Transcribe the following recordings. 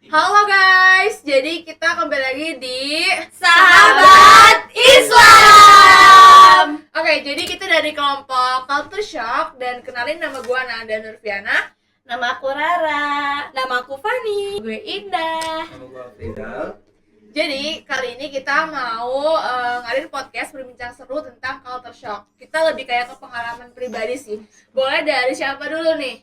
Halo guys, jadi kita kembali lagi di Sahabat Islam. Oke, jadi kita dari kelompok Culture Shock. Dan kenalin, nama gue Nanda Nurfiana. Nama aku Rara. Nama aku Fani. Gue Indah. Nama gue Fridal. Jadi kali ini kita mau ngadain podcast berbincang seru tentang Culture Shock. Kita lebih kayak ke pengalaman pribadi sih. Boleh dari siapa dulu nih?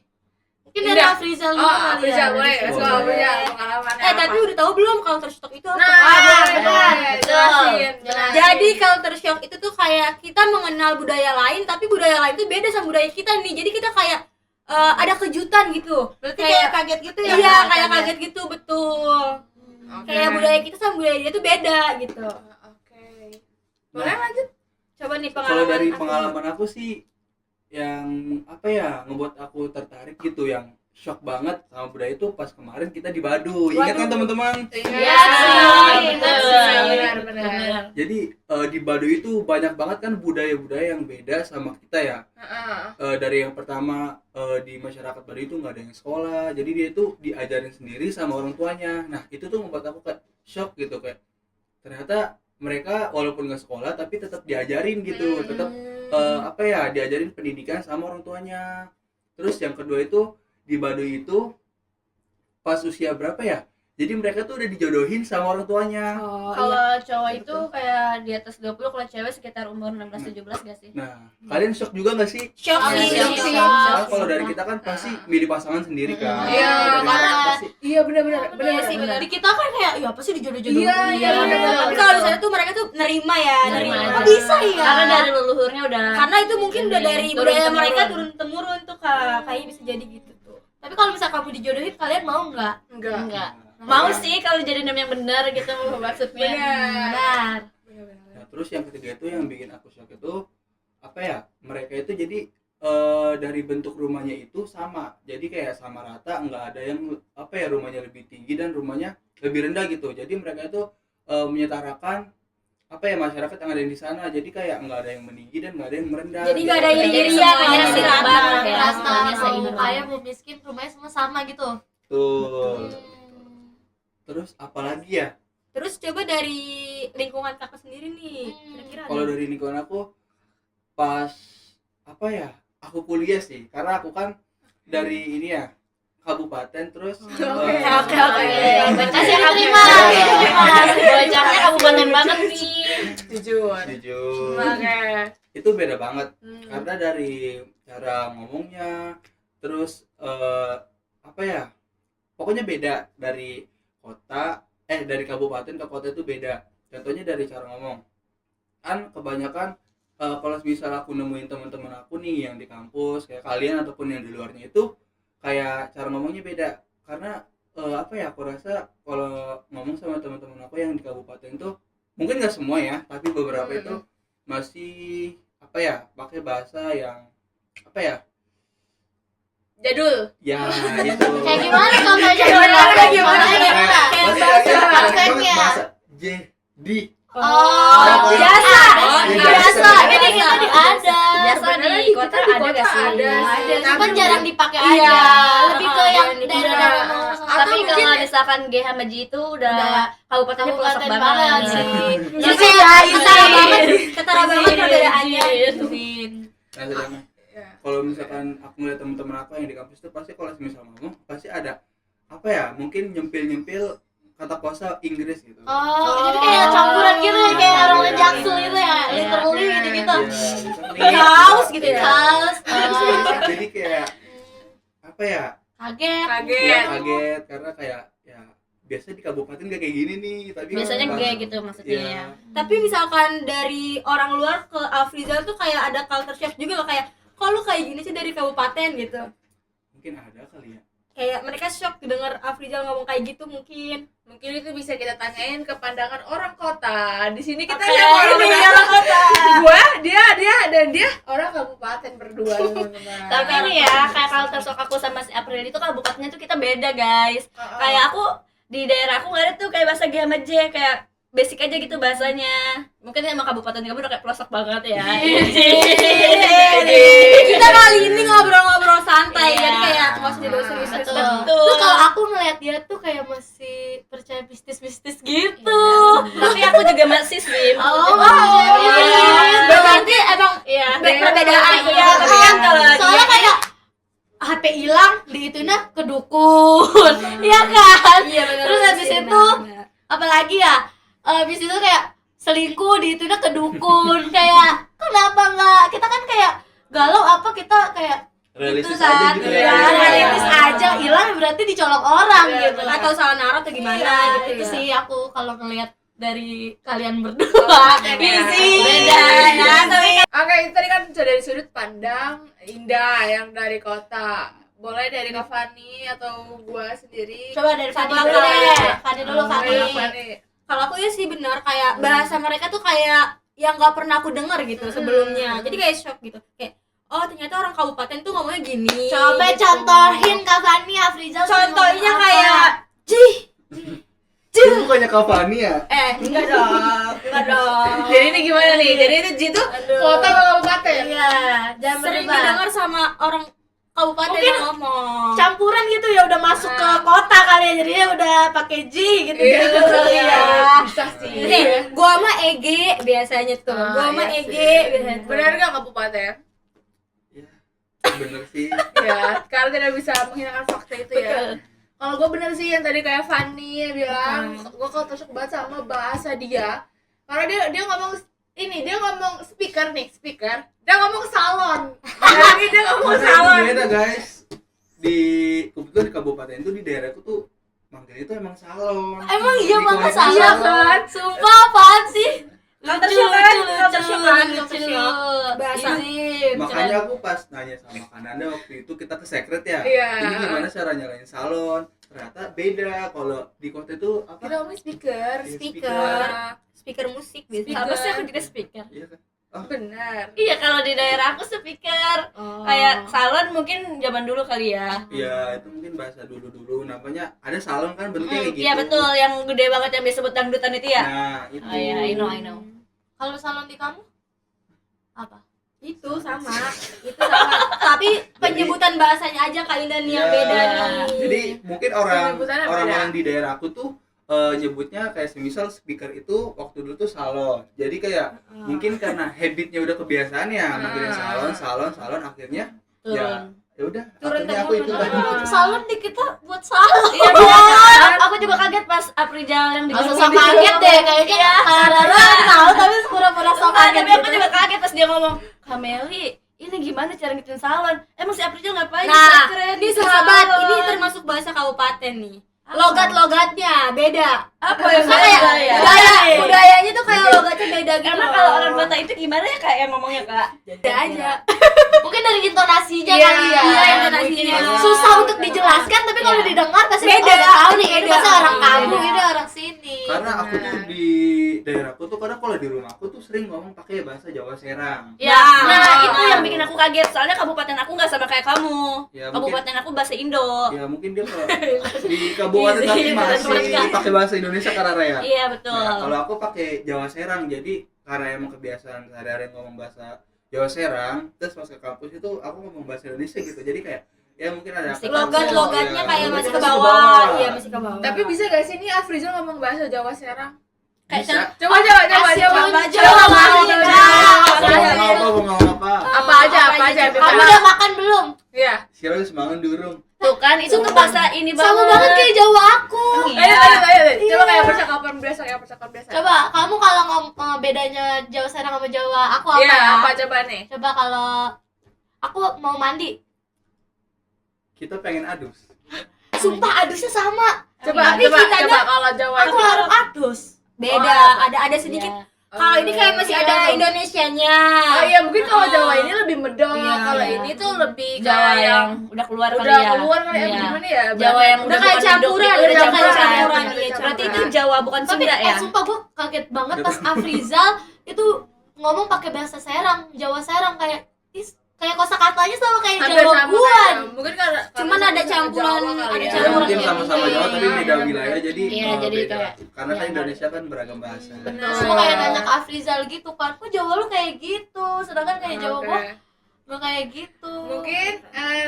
Mungkin dari Afrizal dulu. Afrizal boleh ya? Soal punya pengalamannya apa? Tapi udah tahu belum culture shock itu apa? Benar. Jelasin. Jelasin. Jadi culture shock itu tuh kayak kita mengenal budaya lain, tapi budaya lain itu beda sama budaya kita nih. Jadi kita kayak ada kejutan gitu. Berarti kayak kaget gitu ya? Iya, kayak kaget gitu, betul. Oke. Kayak budaya kita sama budaya dia tuh beda gitu. Oke. Boleh lanjut? Coba nih Kalau pengalaman dari aku. pengalaman aku sih yang apa ya ngebuat aku tertarik gitu, yang shock banget sama budaya itu pas kemarin kita di Baduy. Ingat kan teman-teman? Iya sih, benar. Jadi di Baduy itu banyak banget kan budaya-budaya yang beda sama kita ya. Dari yang pertama di masyarakat Baduy itu nggak ada yang sekolah, jadi dia itu diajarin sendiri sama orang tuanya. Nah itu tuh membuat aku kayak shock gitu, kayak ternyata mereka walaupun nggak sekolah tapi tetap diajarin gitu, tetap diajarin pendidikan sama orang tuanya. Terus yang kedua itu di Baduy itu pas usia berapa ya? Jadi mereka tuh udah dijodohin sama orang tuanya. Kalau cowok itu kayak di atas 20, kalau cewek sekitar umur 16-17 gak sih? Nah, kalian shock juga nggak sih? Shock sih. Nah, kalau dari kita kan pasti milih pasangan sendiri kan. Iya, Dari karena kita pasti iya benar. sih, benar. Di kita kan kayak ya apa sih dijodoh-jodohin. Iya, benar. Tapi kalau di sana tuh mereka tuh nerima ya, Nerima nerima. aja. Oh, bisa ya. Karena dari leluhurnya udah. Karena itu mungkin udah dari Turun budaya temurun. mereka turun temurun tuh Kak. Kayaknya bisa jadi gitu tuh. Tapi kalau misal kamu dijodohin, kalian mau nggak? Enggak. Mau Iya. sih kalau jadi yang benar gitu maksudnya. Benar. Nah, terus yang ketiga itu yang bikin aku shock itu apa ya? Mereka itu jadi dari bentuk rumahnya itu sama. Jadi kayak sama rata, nggak ada yang rumahnya lebih tinggi dan rumahnya lebih rendah gitu. Jadi mereka itu menyetarakan masyarakat yang ada di sana. Jadi kayak nggak ada yang meninggi dan nggak ada yang merendah. Jadi nggak ada Jadi iri-irian, semuanya hanya seimbang rata. ya. Rasa Semuanya mau seimbang. kaya mau miskin rumahnya semua sama gitu. Tuh. Terus apalagi ya? Terus coba dari lingkungan Kakak sendiri nih. Kira-kira Kalau ada? dari lingkungan aku pas aku kuliah sih, karena aku kan dari ini ya kabupaten terus Oke. Kasih terima. Bocahnya kabupaten banget nih. Jujur. jujur Oke. itu beda banget karena dari cara ngomongnya, terus pokoknya beda dari kota dari kabupaten ke kota itu beda. Contohnya dari cara ngomong kan kebanyakan kalau misal aku nemuin teman-teman aku nih yang di kampus kayak kalian ataupun yang di luarnya itu kayak cara ngomongnya beda. Karena aku rasa kalau ngomong sama teman-teman aku yang di kabupaten itu mungkin nggak semua ya, tapi beberapa itu masih pakai bahasa yang Jadul. ya itu Kayak gimana contohnya? Kayak gimana? Kayak bahasa prakteknya. bahasa jadi Oh, biasa. biasa. Ini kita ada. Biasa di kota ada gak sih? Ada. Cuman jarang dipakai Iya. aja. Lebih ke yang Jarang daerah-daerah dipakai. mau sama. Tapi mungkin kalau misalkan GH Maji itu udah kabupatennya pelosok Kabupaten banget banget sih. Jadi Iya, kayak iya, ketara iya. banget, ketara banget perbedaannya. nah sedangkan kalau misalkan aku ngeliat teman-teman aku yang di kampus itu pasti kalau misal ngomong pasti ada mungkin nyempil kata kuasa Inggris gitu. Oh, jadi kayak campuran gitu ya, kayak Iya, orang iya, Jaksel iya. gitu ya, literally gitu-gitu. Kaos gitu ya. Kaos, Jadi kayak kaget. kaget karena kayak ya biasa di kabupaten gak kayak gini nih, tapi Biasanya pas- kayak gitu maksudnya Iya. ya. Tapi misalkan dari orang luar ke Afrizal tuh kayak ada culture shock juga kayak kok lu kayak gini sih dari kabupaten gitu. Mungkin ada kali ya. Kayak mereka shock denger Afrizal ngomong kayak gitu mungkin. Mungkin itu bisa kita tanyain ke pandangan orang kota. Di sini kita Oke, lihat orang ini kota. orang kota. Gua, dia orang kabupaten berdua teman-teman. Tapi ini ya, kayak culture shock aku sama si April itu kabupatennya tuh kita beda guys. Kayak aku di daerah aku nggak ada tuh kayak bahasa GH Maji kayak basic aja gitu bahasanya. Mungkin emang kabupaten kamu udah kayak pelosok banget ya. Kita kali ini ngobrol-ngobrol santai, Iya. jadi kayak nggak usah dibawa serius-serius. Betul. Tuh kalau aku ngeliat dia tuh kayak masih percaya mistis-mistis gitu. Tapi aku juga masih swim. Oh, Iya. Berarti emang Iya. perbedaan. Iya, tapi kan kalau soalnya kayak HP hilang diitunya ke dukun. Iya kan? Iya benar. Terus habis itu apalagi ya? Habis itu kayak selingkuh diitunya ke dukun. Kayak kenapa nggak? Kita kan kayak galau apa kita kayak Realistis gitu aja kan? gitu Iya, ya. realistis aja. Hilang berarti dicolok orang Iya, gitu. Atau salah naruh atau gimana Iya, gitu itu ya. sih aku kalau ngelihat dari kalian berdua. Easy. Beda. Nah, tapi Oke, itu tadi kan dari sudut pandang Indah yang dari kota. Boleh dari Kak Fani atau gua sendiri. Coba dari Fani Coba dulu Kak. deh. Fani dulu, Fani. Ayo, Fani. kalau aku ya sih benar kayak bahasa mereka tuh kayak yang nggak pernah aku dengar gitu sebelumnya. Jadi kayak shock gitu. Kayak oh ternyata orang kabupaten tuh ngomongnya gini. Coba gitu. contohin Kak Fani, Afrizal. Contohnya ngomong apa? kayak jih. Itu bukannya Cavani ya? Enggak dong. Enggak dong. Jadi ini gimana nih? Jadi itu Jitu kota atau kabupaten? Iya, jangan Sering berdebat. didengar sama orang kabupaten Mungkin yang ngomong. Campuran gitu ya udah masuk ke kota kali ya, jadinya udah pakai J gitu Iya, gitu. iya. Bisa sih. Nih, gua mah EG biasanya tuh. Ah, Gua mah iya EG sih. biasanya tuh. Benar nggak kabupaten? Ya, bener sih. Ya, karena tidak bisa menghilangkan fakta itu ya. Kalau gue bener sih yang tadi kayak Fanny bilang, gue kalau terus banget sama bahasa dia. Karena dia ngomong ini, dia ngomong speaker, dia ngomong salon. Jadi dia ngomong Masa itu salon. beda guys. Kebetulan di kabupaten itu di daerahku tuh manggilnya itu emang salon. Emang iya Di Mama keluarga salon? Iya kan? Sumpah apaan sih? Culture shock kan? Culture shock kan? lucu. Culture shock. Bahasa. Makanya aku pas nanya sama Kananda waktu itu kita ke secret ya. Iya. Ini gimana cara nyalain salon? Ternyata beda. Kalau di kota itu apa? Kita ngomong speaker. Iya, Speaker. Speaker musik biasanya. Speaker. Apa sih aku tidak speaker? Iya kan? Benar. Iya, kalau di daerah aku speaker. Kayak salon mungkin zaman dulu kali ya. Iya, itu mungkin bahasa dulu-dulu namanya ada salon kan bentuknya kayak gitu. Iya betul, yang gede banget yang disebut dangdutan itu ya. Nah, itu. Oh iya, I know. Kalau salon di kamu? Apa? Itu sama. Itu sama. Tapi penyebutan bahasanya aja kali dan yang Iya. beda nih. Jadi mungkin Penyebutannya orang-orang di daerah aku tuh nyebutnya kayak semisal speaker itu waktu dulu tuh salon. Jadi kayak mungkin karena habitnya udah kebiasaan ya manggilin salon akhirnya Turun. ya udah Turun akhirnya aku itu temurun. Salon di kita buat salon. Iya kan? Aku juga kaget pas Aprijal yang di Langsung sok kaget deh kayaknya. Rara tahu tapi pura-pura sok kaget. Tapi aku gitu. juga kaget pas dia ngomong, Kameli, ini gimana cara ngikutin salon? Emang si Aprijal ngapain? Nah, Keren, ini di sahabat, salon. ini termasuk bahasa kabupaten nih. Logat-logatnya beda. apa yang Kayak beda ya? budayanya tuh kayak logatnya beda gitu. Emang kalau orang kota itu gimana ya kak yang ngomongnya kak? beda aja. Mungkin dari intonasinya Iya, kali ya. Iya, intonasinya. Susah untuk dijelaskan tapi kalau Iya. didengar pasti Beda. oh, tahu nih ini Beda. pasti orang kamu, Beda. ini orang sini. karena aku tuh di daerahku tuh kadang kalau di rumahku tuh sering ngomong pakai bahasa Jawa Serang. Ya, Nah, nah itu yang bikin aku kaget. Soalnya kabupaten aku nggak sama kayak kamu. Ya, mungkin- Kabupaten aku bahasa Indo. Ya mungkin dia kalau di kabupaten tapi Iya, masih pakai bahasa Indonesia karena ya. Iya betul. Nah, kalau aku pakai Jawa Serang, jadi karena emang kebiasaan sehari-hari ngomong bahasa Jawa Serang, terus pas ke kampus itu aku ngomong bahasa Indonesia gitu, jadi kayak ya mungkin ada Masih Logat-logatnya ya, kayak logatnya masih ke bawah. Iya, masih ke bawah. Tapi bisa gak sih nih Afrizal ngomong bahasa Jawa Serang? Bisa. Coba. Asik Coba banget. Coba. Mau ngomong apa? Apa aja? Kamu udah makan belum? Iya. Sekarang semangat durung. Tuh kan itu tuh bahasa ini banget. Sama banget kayak Jawa aku. Ayo. Coba kayak percakapan biasa. Coba kamu kalau bedanya Jawa Serang sama Jawa aku apa Iya, ya? apa coba nih? Coba kalau aku mau mandi, Kita pengen adus. sumpah adusnya sama. Coba Tapi kitanya- kalau Jawa Aku itu. harus adus. Beda, ada sedikit. Kalau ini kayak masih ada Indonesianya. Oh iya, mungkin kalau Jawa ini lebih medok. Iya, Kalau iya. ini tuh lebih Jawa kayak yang udah keluar kali udah ya. keluar kali ya, Iya. gimana ya? Jawa yang Udah kayak bukan campuran, medok, udah udah kayak campuran. campuran, iya, Berarti itu campuran. Jawa bukan Tapi Sunda ya? sumpah gue kaget banget pas Afrizal itu ngomong pakai bahasa Serang, Jawa Serang kayak kayak kosakatanya sama kayak Hampir Jawa sama gua. kayak, mungkin karena Cuman ada sama-sama campuran, Jawa kali ada ya. Ya, campuran mungkin kayak sama-sama gini. Jawa tapi beda Iya, wilayah jadi iya, jadi beda. kayak- Karena kan iya, Indonesia kan beragam bahasa. Bener. Terus gua kayak nanya ke Afrizal gitu kan, kok Jawa lu kayak gitu, sedangkan kayak Jawa Oke. gua nggak kayak gitu. Mungkin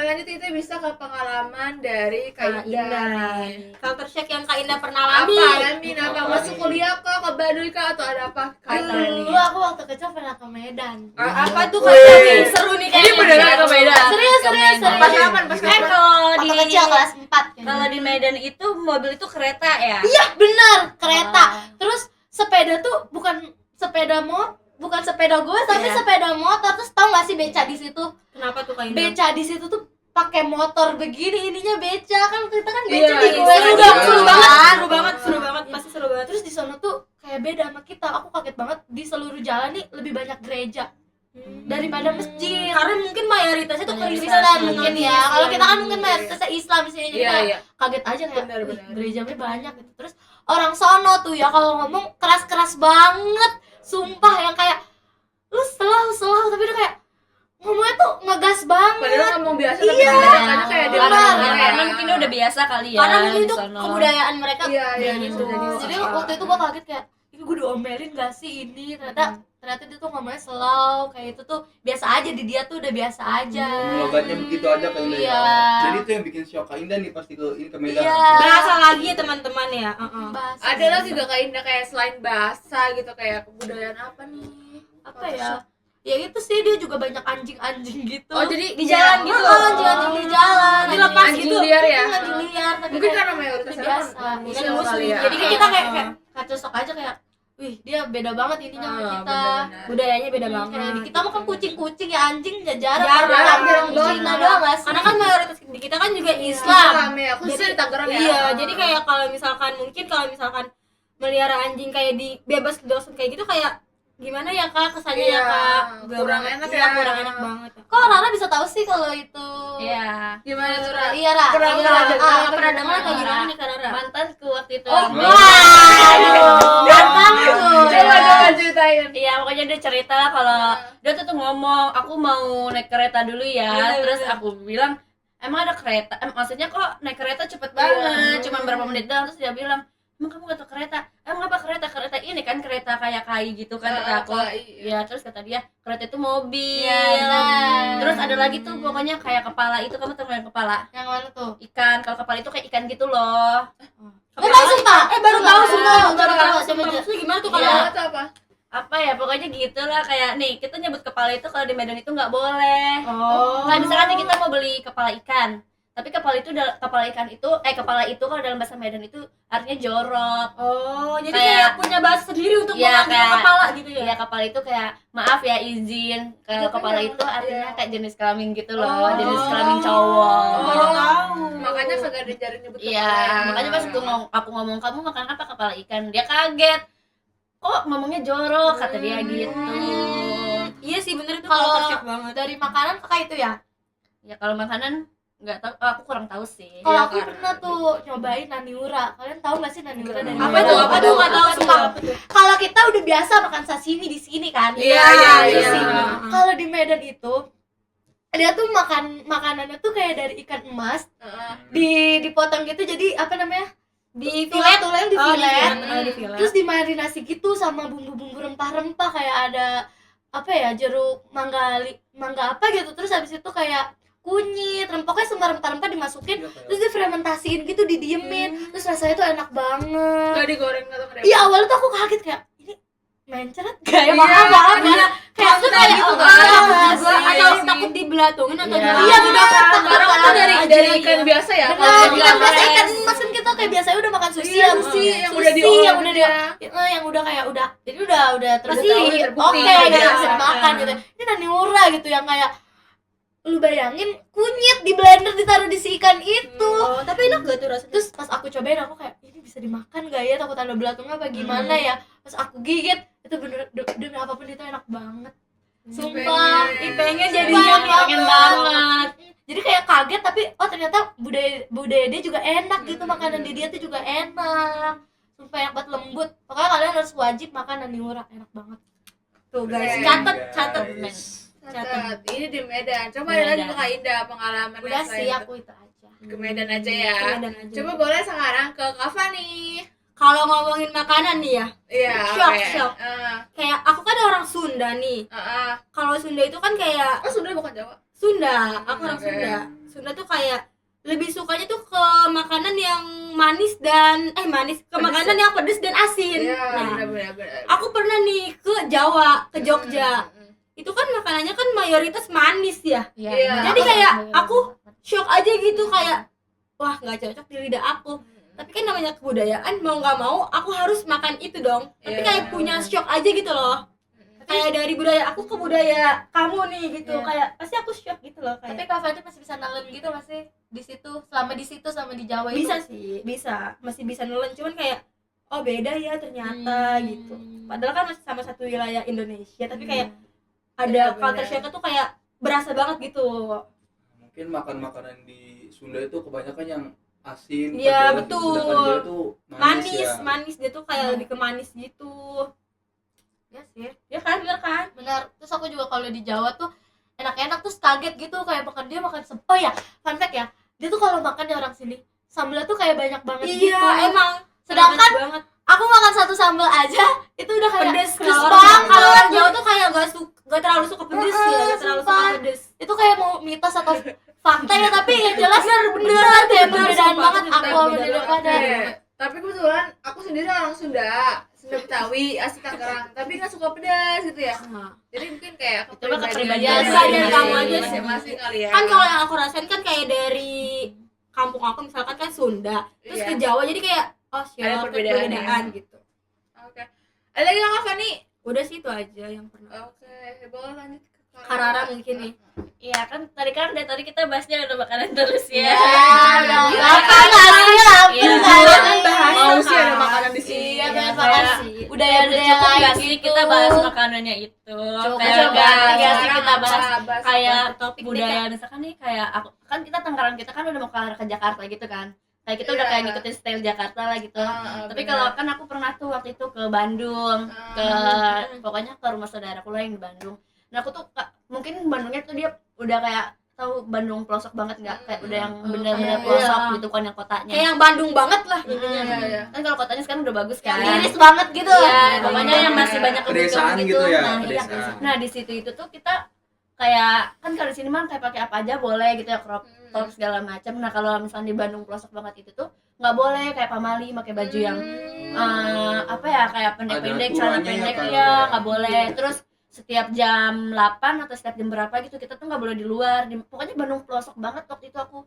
lanjut itu bisa ke pengalaman dari Kak Kak Indah Indah. nih. Culture shock yang Kak Indah pernah Apa alami. alamin apa Apa masuk nih? kuliah kah ke Baduy kah atau ada apa kaitannya? Dulu aku waktu kecil pernah ke Medan. Apa tuh Wih. Kak? Seru nih Ini kayaknya. beneran ke Medan? Serius, serius, serius. Pas kapan? Pas kapan? kalau Waktu di kecil kelas 4 kalau di Medan itu mobil itu kereta ya. Iya benar, kereta. Oh. Terus sepeda tuh bukan sepeda gue tapi Iya. sepeda motor. Terus tau gak sih beca di situ? Kenapa tuh Kak Indah? Beca di situ tuh pakai motor begini, ininya beca kan, kita kan beca Iya, di iya, gue seru udah banget, seru kan? banget, seru banget, seru banget, pasti seru banget. Terus di sana tuh kayak beda sama kita. Aku kaget banget, di seluruh jalan nih lebih banyak gereja daripada masjid. Karena mungkin mayoritasnya tuh Mayoritas. Kristen Kristen mungkin ya. Kalau kita kan mungkin Iya. mayoritasnya Islam sih, jadi Iya, kayak iya. kaget aja kayak Benar, "Wih, benar. gerejanya banyak gitu." Terus orang sono tuh ya kalau ngomong keras-keras banget, sumpah yang kayak lu selah tapi dia kayak ngomongnya tuh ngegas banget. Padahal ngomong biasa tapi Iya. kadang-kadang kayak dia Benar. marah Ya, ya. karena mungkin dia udah biasa kali ya. Karena mungkin di itu sono. kebudayaan mereka Iya, iya, kayak gitu. bisa jadi sih. Jadi waktu itu gua kaget kayak ini gue diomelin gak sih ini, ternyata dia tuh ngomongnya slow kayak itu tuh biasa aja, di dia tuh udah biasa aja. Logatnya begitu aja Kak Indah ya. Iya. Jadi itu yang bikin shock Kak Indah nih pasti ke Medan. Iya. Berasa lagi ya teman-teman ya. Bahasa. Ada lagi gak Kak Indah kayak selain bahasa gitu kayak kebudayaan apa nih? apa ya? Ya itu sih, dia juga banyak anjing-anjing gitu. Oh, jadi Di jalan gitu. anjing-anjing di jalan. Dilepas anjing gitu. liar ya? Anjing liar, tapi Mungkin kayak karena mayoritas biasa. kan Muslim Muslim kali ya. Jadi kayak kita kayak kacau sok aja kayak, wih dia beda banget ininya sama kita. bener-bener. Budayanya beda Kayak banget. di kita mah kan kucing-kucing ya, anjing ya jarang. Jarang banget. Cina doang gak sih? Karena kan mayoritas di kita kan juga Islam. Islam ya, khususnya Jadi- di Tangerang ya. Iya, jadi kayak kalau misalkan melihara anjing kayak di bebas dosen kayak gitu kayak gimana ya Kak kesannya Iya, ya Kak? kurang enak Iya, ya. kurang enak banget. Kok Rara bisa tahu sih kalau itu? Iya. Gimana tuh, Ra? Iya, Ra. Pernah Iya, dengar, ah, Pernah dengar atau Ra. gimana nih Kak Rara? Mantanku waktu itu. Oh, Waduh, gampangku. Coba ceritain. Iya, pokoknya dia cerita lah kalau dia tuh ngomong, aku mau naik kereta dulu ya. Bener, Terus bener. aku bilang, emang ada kereta? Maksudnya kok naik kereta cepet banget, cuma berapa menit doang. Terus dia bilang, emang kamu gak tau kereta? Emang apa kereta? Kereta ini kan kereta kayak kai gitu kan, kata aku. Iya. Ya, terus kata dia, kereta itu mobil. Iya, benar. Terus ada lagi tuh pokoknya kayak kepala itu, kamu tahu yang kepala? Yang mana tuh? Ikan, kalau kepala itu kayak ikan gitu loh. Gak tahu sumpah. Baru tahu Sumpah. semua. Baru Baru tahu. tahu Coba semua. aja. Maksudnya gimana tuh Kalau kalau itu apa? Apa ya, pokoknya gitulah kayak nih, kita nyebut kepala itu kalau di Medan itu nggak boleh. Oh. Kayak misalkan nih kita mau beli kepala ikan, tapi kepala ikan itu kepala itu kalau dalam bahasa Medan itu artinya jorok. Oh, jadi Kayak- kayak punya bahasa sendiri untuk Iya, mengambil kayak- kepala gitu ya. Ya kepala itu kayak maaf ya izin, kalau Tapi kepala yang- itu artinya iya. kayak jenis kelamin gitu loh, Oh. jenis kelamin cowok. Baru tahu. Makanya kagak ada jaring nyebut Iya, kepala ya. makanya pas aku ngomong kamu makan apa kepala ikan, dia kaget. Kok ngomongnya jorok kata dia gitu. Iya sih bener itu Kalau culture shock banget. dari makanan kakak itu ya? Ya kalau makanan nggak tahu, aku kurang tahu sih. Kalau Iya, aku Kak. pernah tuh nyobain naniura. Kalian tahu gak sih naniura dari Apa mana? tuh? Apa tuh? Nggak tahu Sumpah. sumpah. Kalau kita udah biasa makan sashimi di sini kan? Iya, iya. Kalau di Medan itu dia tuh makanannya tuh kayak dari ikan emas dipotong gitu, jadi apa namanya? Di filet. Tulang di Oh, di filet. filet. Oh, di filet. Terus dimarinasi gitu sama bumbu-bumbu rempah-rempah, kayak ada apa ya, jeruk mangga apa gitu. Terus habis itu kayak kunyit, pokoknya semua rempah-rempah dimasukin, terus difermentasiin gitu, didiemin. Terus rasanya tuh enak banget. Nggak digoreng atau nggak? Iya, awalnya tuh aku kaget kayak ini mencret kayak Iya, mahal banget. iya. Kayak tuh kayak gitu oh, kan. ah, Juga sih. Atau takut dibelatungin atau Iya. gimana? Iya, benar. Karena kan dari ikan biasa ya. Benar, Kalau ikan ikan biasa, fresh. ikan emas kan kita kayak biasanya udah makan sushi Iya, yang sushi yang sushi udah diolah yang udah gitu yang udah kayak udah, jadi udah Pasti terbukti terbukti, oke iya. gitu, bisa dimakan gitu. Ini naniura gitu yang kayak lu bayangin kunyit di blender ditaruh di si ikan itu. Oh, tapi enak gak tuh rasanya? Terus pas aku cobain aku kayak ini bisa dimakan gak ya, takut ada belatungnya apa gimana ya. Pas aku gigit itu bener demi apapun itu enak banget. Sumpah, pengen Sumpah, jadinya pengen banget. Jadi kayak kaget, tapi oh ternyata budaya dia juga enak gitu, makanan di dia tuh juga enak. Sumpah enak banget, lembut. Pokoknya kalian harus wajib makan naniura, enak banget. Tuh guys, Keren, catet men. Catat. Ini di Medan. Coba Di ada lagi Medan. Kak Indah pengalaman Udah yang sih selain aku itu aja. ke Medan aja ya. Ke Medan aja. Coba boleh sekarang ke Kak Fani. Kalau ngomongin makanan nih ya, Iya. Shock, oke. shock. kayak aku kan orang Sunda nih. Kalau Sunda itu kan kayak Oh, Sunda bukan Jawa. Sunda, aku orang Oke. Sunda. Sunda tuh kayak lebih sukanya tuh ke makanan yang manis dan manis, ke Pedes makanan yang pedes dan asin. Iya, Nah, benar-benar. aku pernah nih ke Jawa, ke Jogja. Itu kan makanannya kan mayoritas manis ya. Iya. Jadi kayak aku shock aja gitu, kayak wah nggak cocok di lidah aku. Tapi kan namanya kebudayaan, mau nggak mau aku harus makan itu dong. Tapi Iya. kayak punya shock aja gitu loh. Kayak dari budaya aku ke budaya kamu nih gitu. Iya. Kayak pasti aku shock gitu loh, Tapi kayak Kak Fani masih bisa nelen gitu masih di situ, selama di Jawa itu. bisa sih, bisa. Masih bisa nelen, cuman kayak oh beda ya ternyata gitu. Padahal kan masih sama satu wilayah Indonesia, tapi kayak ada Iya, culture benar. shock tuh kayak berasa banget gitu. Mungkin makan makanan di Sunda itu kebanyakan yang asin, Iya, pedas, betul. sedangkan di Jawa tuh manis, ya. Manis dia tuh kayak lebih ke manis gitu. Ya sih. Ya kan, bener kan? Benar. Terus aku juga kalau di Jawa tuh enak-enak terus kaget gitu kayak makan oh ya, fun fact ya. Dia tuh kalau makan di orang sini, sambelnya tuh kayak banyak banget gitu. Iya, emang. Sedangkan Panas banget. aku makan satu sambel aja itu udah kayak Pedes pedes kalau banget. kalau orang Jawa tuh kayak gak terlalu suka pedes ya, gak terlalu suka sumpah. pedes. Itu kayak mau mitos atau fakta ya, tapi yang jelas beneran kayak perbedaan sumpah, banget itu aku sama beda dia banget. pada. Tapi kebetulan aku sendiri orang Sunda Betawi, asli Tangerang, tapi nggak suka pedas gitu ya. Jadi mungkin kayak Coba kepribadian Ya, kepribadian kamu aja sih. masing-masing kali ya. Kan kalau yang aku rasain kan kayak dari kampung aku misalkan kan Sunda, terus Iya. ke Jawa jadi kayak oh Ada siapa perbedaan perbedaan ya. gitu. Oke. Ada lagi nggak Fani? Udah sih itu aja yang pernah. Oke, boleh lanjut ke Karara mungkin nih. Iya kan dari tadi kita bahasnya udah makanan terus ya. Apa nggak sih? Iya, Hampir bahasa Mau sih kan. ada makanan di sini. Iya, Ya, banyak kayak- banget sih. Budaya-budaya Cukup lain nggak sih gitu. kita bahas makanannya itu? Kayak coba. ganti nggak sih Sekarang kita bahas apa? kayak topik deh, budaya misalkan nih kayak aku kan kita Tangerang kita kan udah mau ke Jakarta gitu kan. Kayak kita udah Iya. kayak ngikutin style Jakarta lah gitu. Tapi benar. kalau kan aku pernah tuh waktu itu ke Bandung, ke pokoknya ke rumah saudaraku lah yang di Bandung. Nah aku tuh mungkin Bandungnya tuh dia udah kayak tahu Bandung pelosok banget nggak kayak udah yang bener-bener iya. pelosok gitu kan yang kotanya. Kayak yang Bandung banget lah intinya. Iya. Kan kalau kotanya sekarang udah bagus kan. Iris banget gitu. Iya, pokoknya yang masih banyak Pedesaan kebun gitu ya, Nah, iya. pedesaan. Nah, di situ itu tuh kita kayak kan kalau di sini mah kayak pakai apa aja boleh gitu ya, crop top segala macam. Nah, kalau misalnya di Bandung pelosok banget itu tuh nggak boleh kayak pamali pakai baju yang apa ya kayak pendek-pendek, Ada celana aturannya pendek apa? ya, nggak boleh. Terus setiap jam 8 atau setiap jam berapa gitu kita tuh nggak boleh di luar. Pokoknya Bandung pelosok banget waktu itu aku.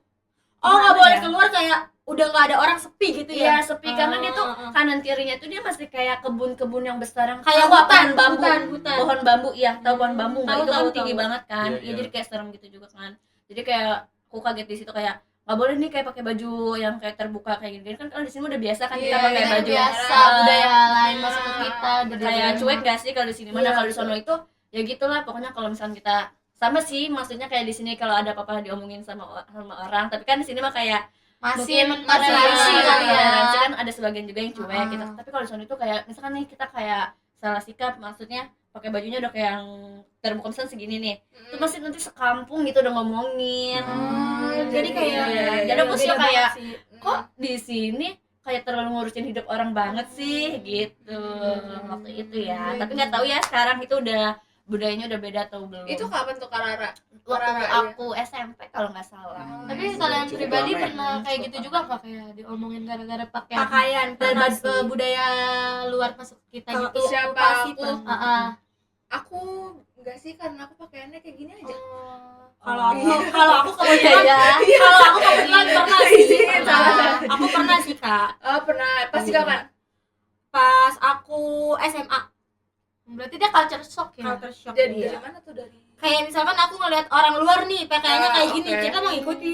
Oh nggak Gimana boleh ya? keluar, kayak udah nggak ada orang, sepi gitu Iya ya. sepi karena dia tuh Oh. kanan kirinya tuh dia masih kayak kebun-kebun yang besar yang Kayak tahu apa? hutan, bambu, hutan. pohon bambu iya tahu pohon bambu nggak? Tahu, Itu kan tahu, tinggi tahu. banget kan, Iya, iya iya. jadi kayak serem gitu juga kan. Jadi kayak aku kaget di situ kayak nggak boleh nih kayak pakai baju yang kayak terbuka kayak gini kan kalau di sini udah biasa kan kita Iya, pakai iya, baju yang biasa budaya lain masuk ke kita gitu. kayak cuek gak sih kalau di sini mana Iya, kalau di sono itu ya gitulah pokoknya kalau misalnya kita sama sih maksudnya kayak di sini kalau ada apa-apa diomongin sama orang tapi kan di sini mah kayak masih mungkin toleransi kali ya. toleransi kan ada sebagian juga yang cuek gitu. Tapi kalau di sana itu kayak misalkan nih kita kayak salah sikap maksudnya pakai bajunya udah kayak yang terbuka misalnya segini nih. Itu pasti nanti sekampung gitu udah ngomongin. Jadi kayak jadi aku sih Beda kayak banget sih. kok di sini kayak terlalu ngurusin hidup orang banget sih gitu waktu itu ya. Tapi nggak tahu ya sekarang itu udah budayanya udah beda atau belum. Itu kapan tuh Karara? waktu Karara, iya. aku SMP kalau nggak salah. Tapi kalian Cukup pribadi lama ya. pernah kayak gitu juga nggak, kayak diomongin gara-gara pakaian Pakaian dan pernah sih. budaya luar masuk kita Kalau gitu? Siapa pasti aku? pernah. Aku enggak sih karena aku pakaiannya kayak gini aja. Kalau aku kebetulan kalau aku kebetulan pernah sih. Aku pernah sih Kak. Oh, pernah. Pasti kapan? Pas aku SMA, Berarti dia culture shock ya. culture shock. Dari Iya. mana tuh dari? Kayak misalkan aku ngeliat orang luar nih pakaiannya kayak gini, oke. kita mau ikuti,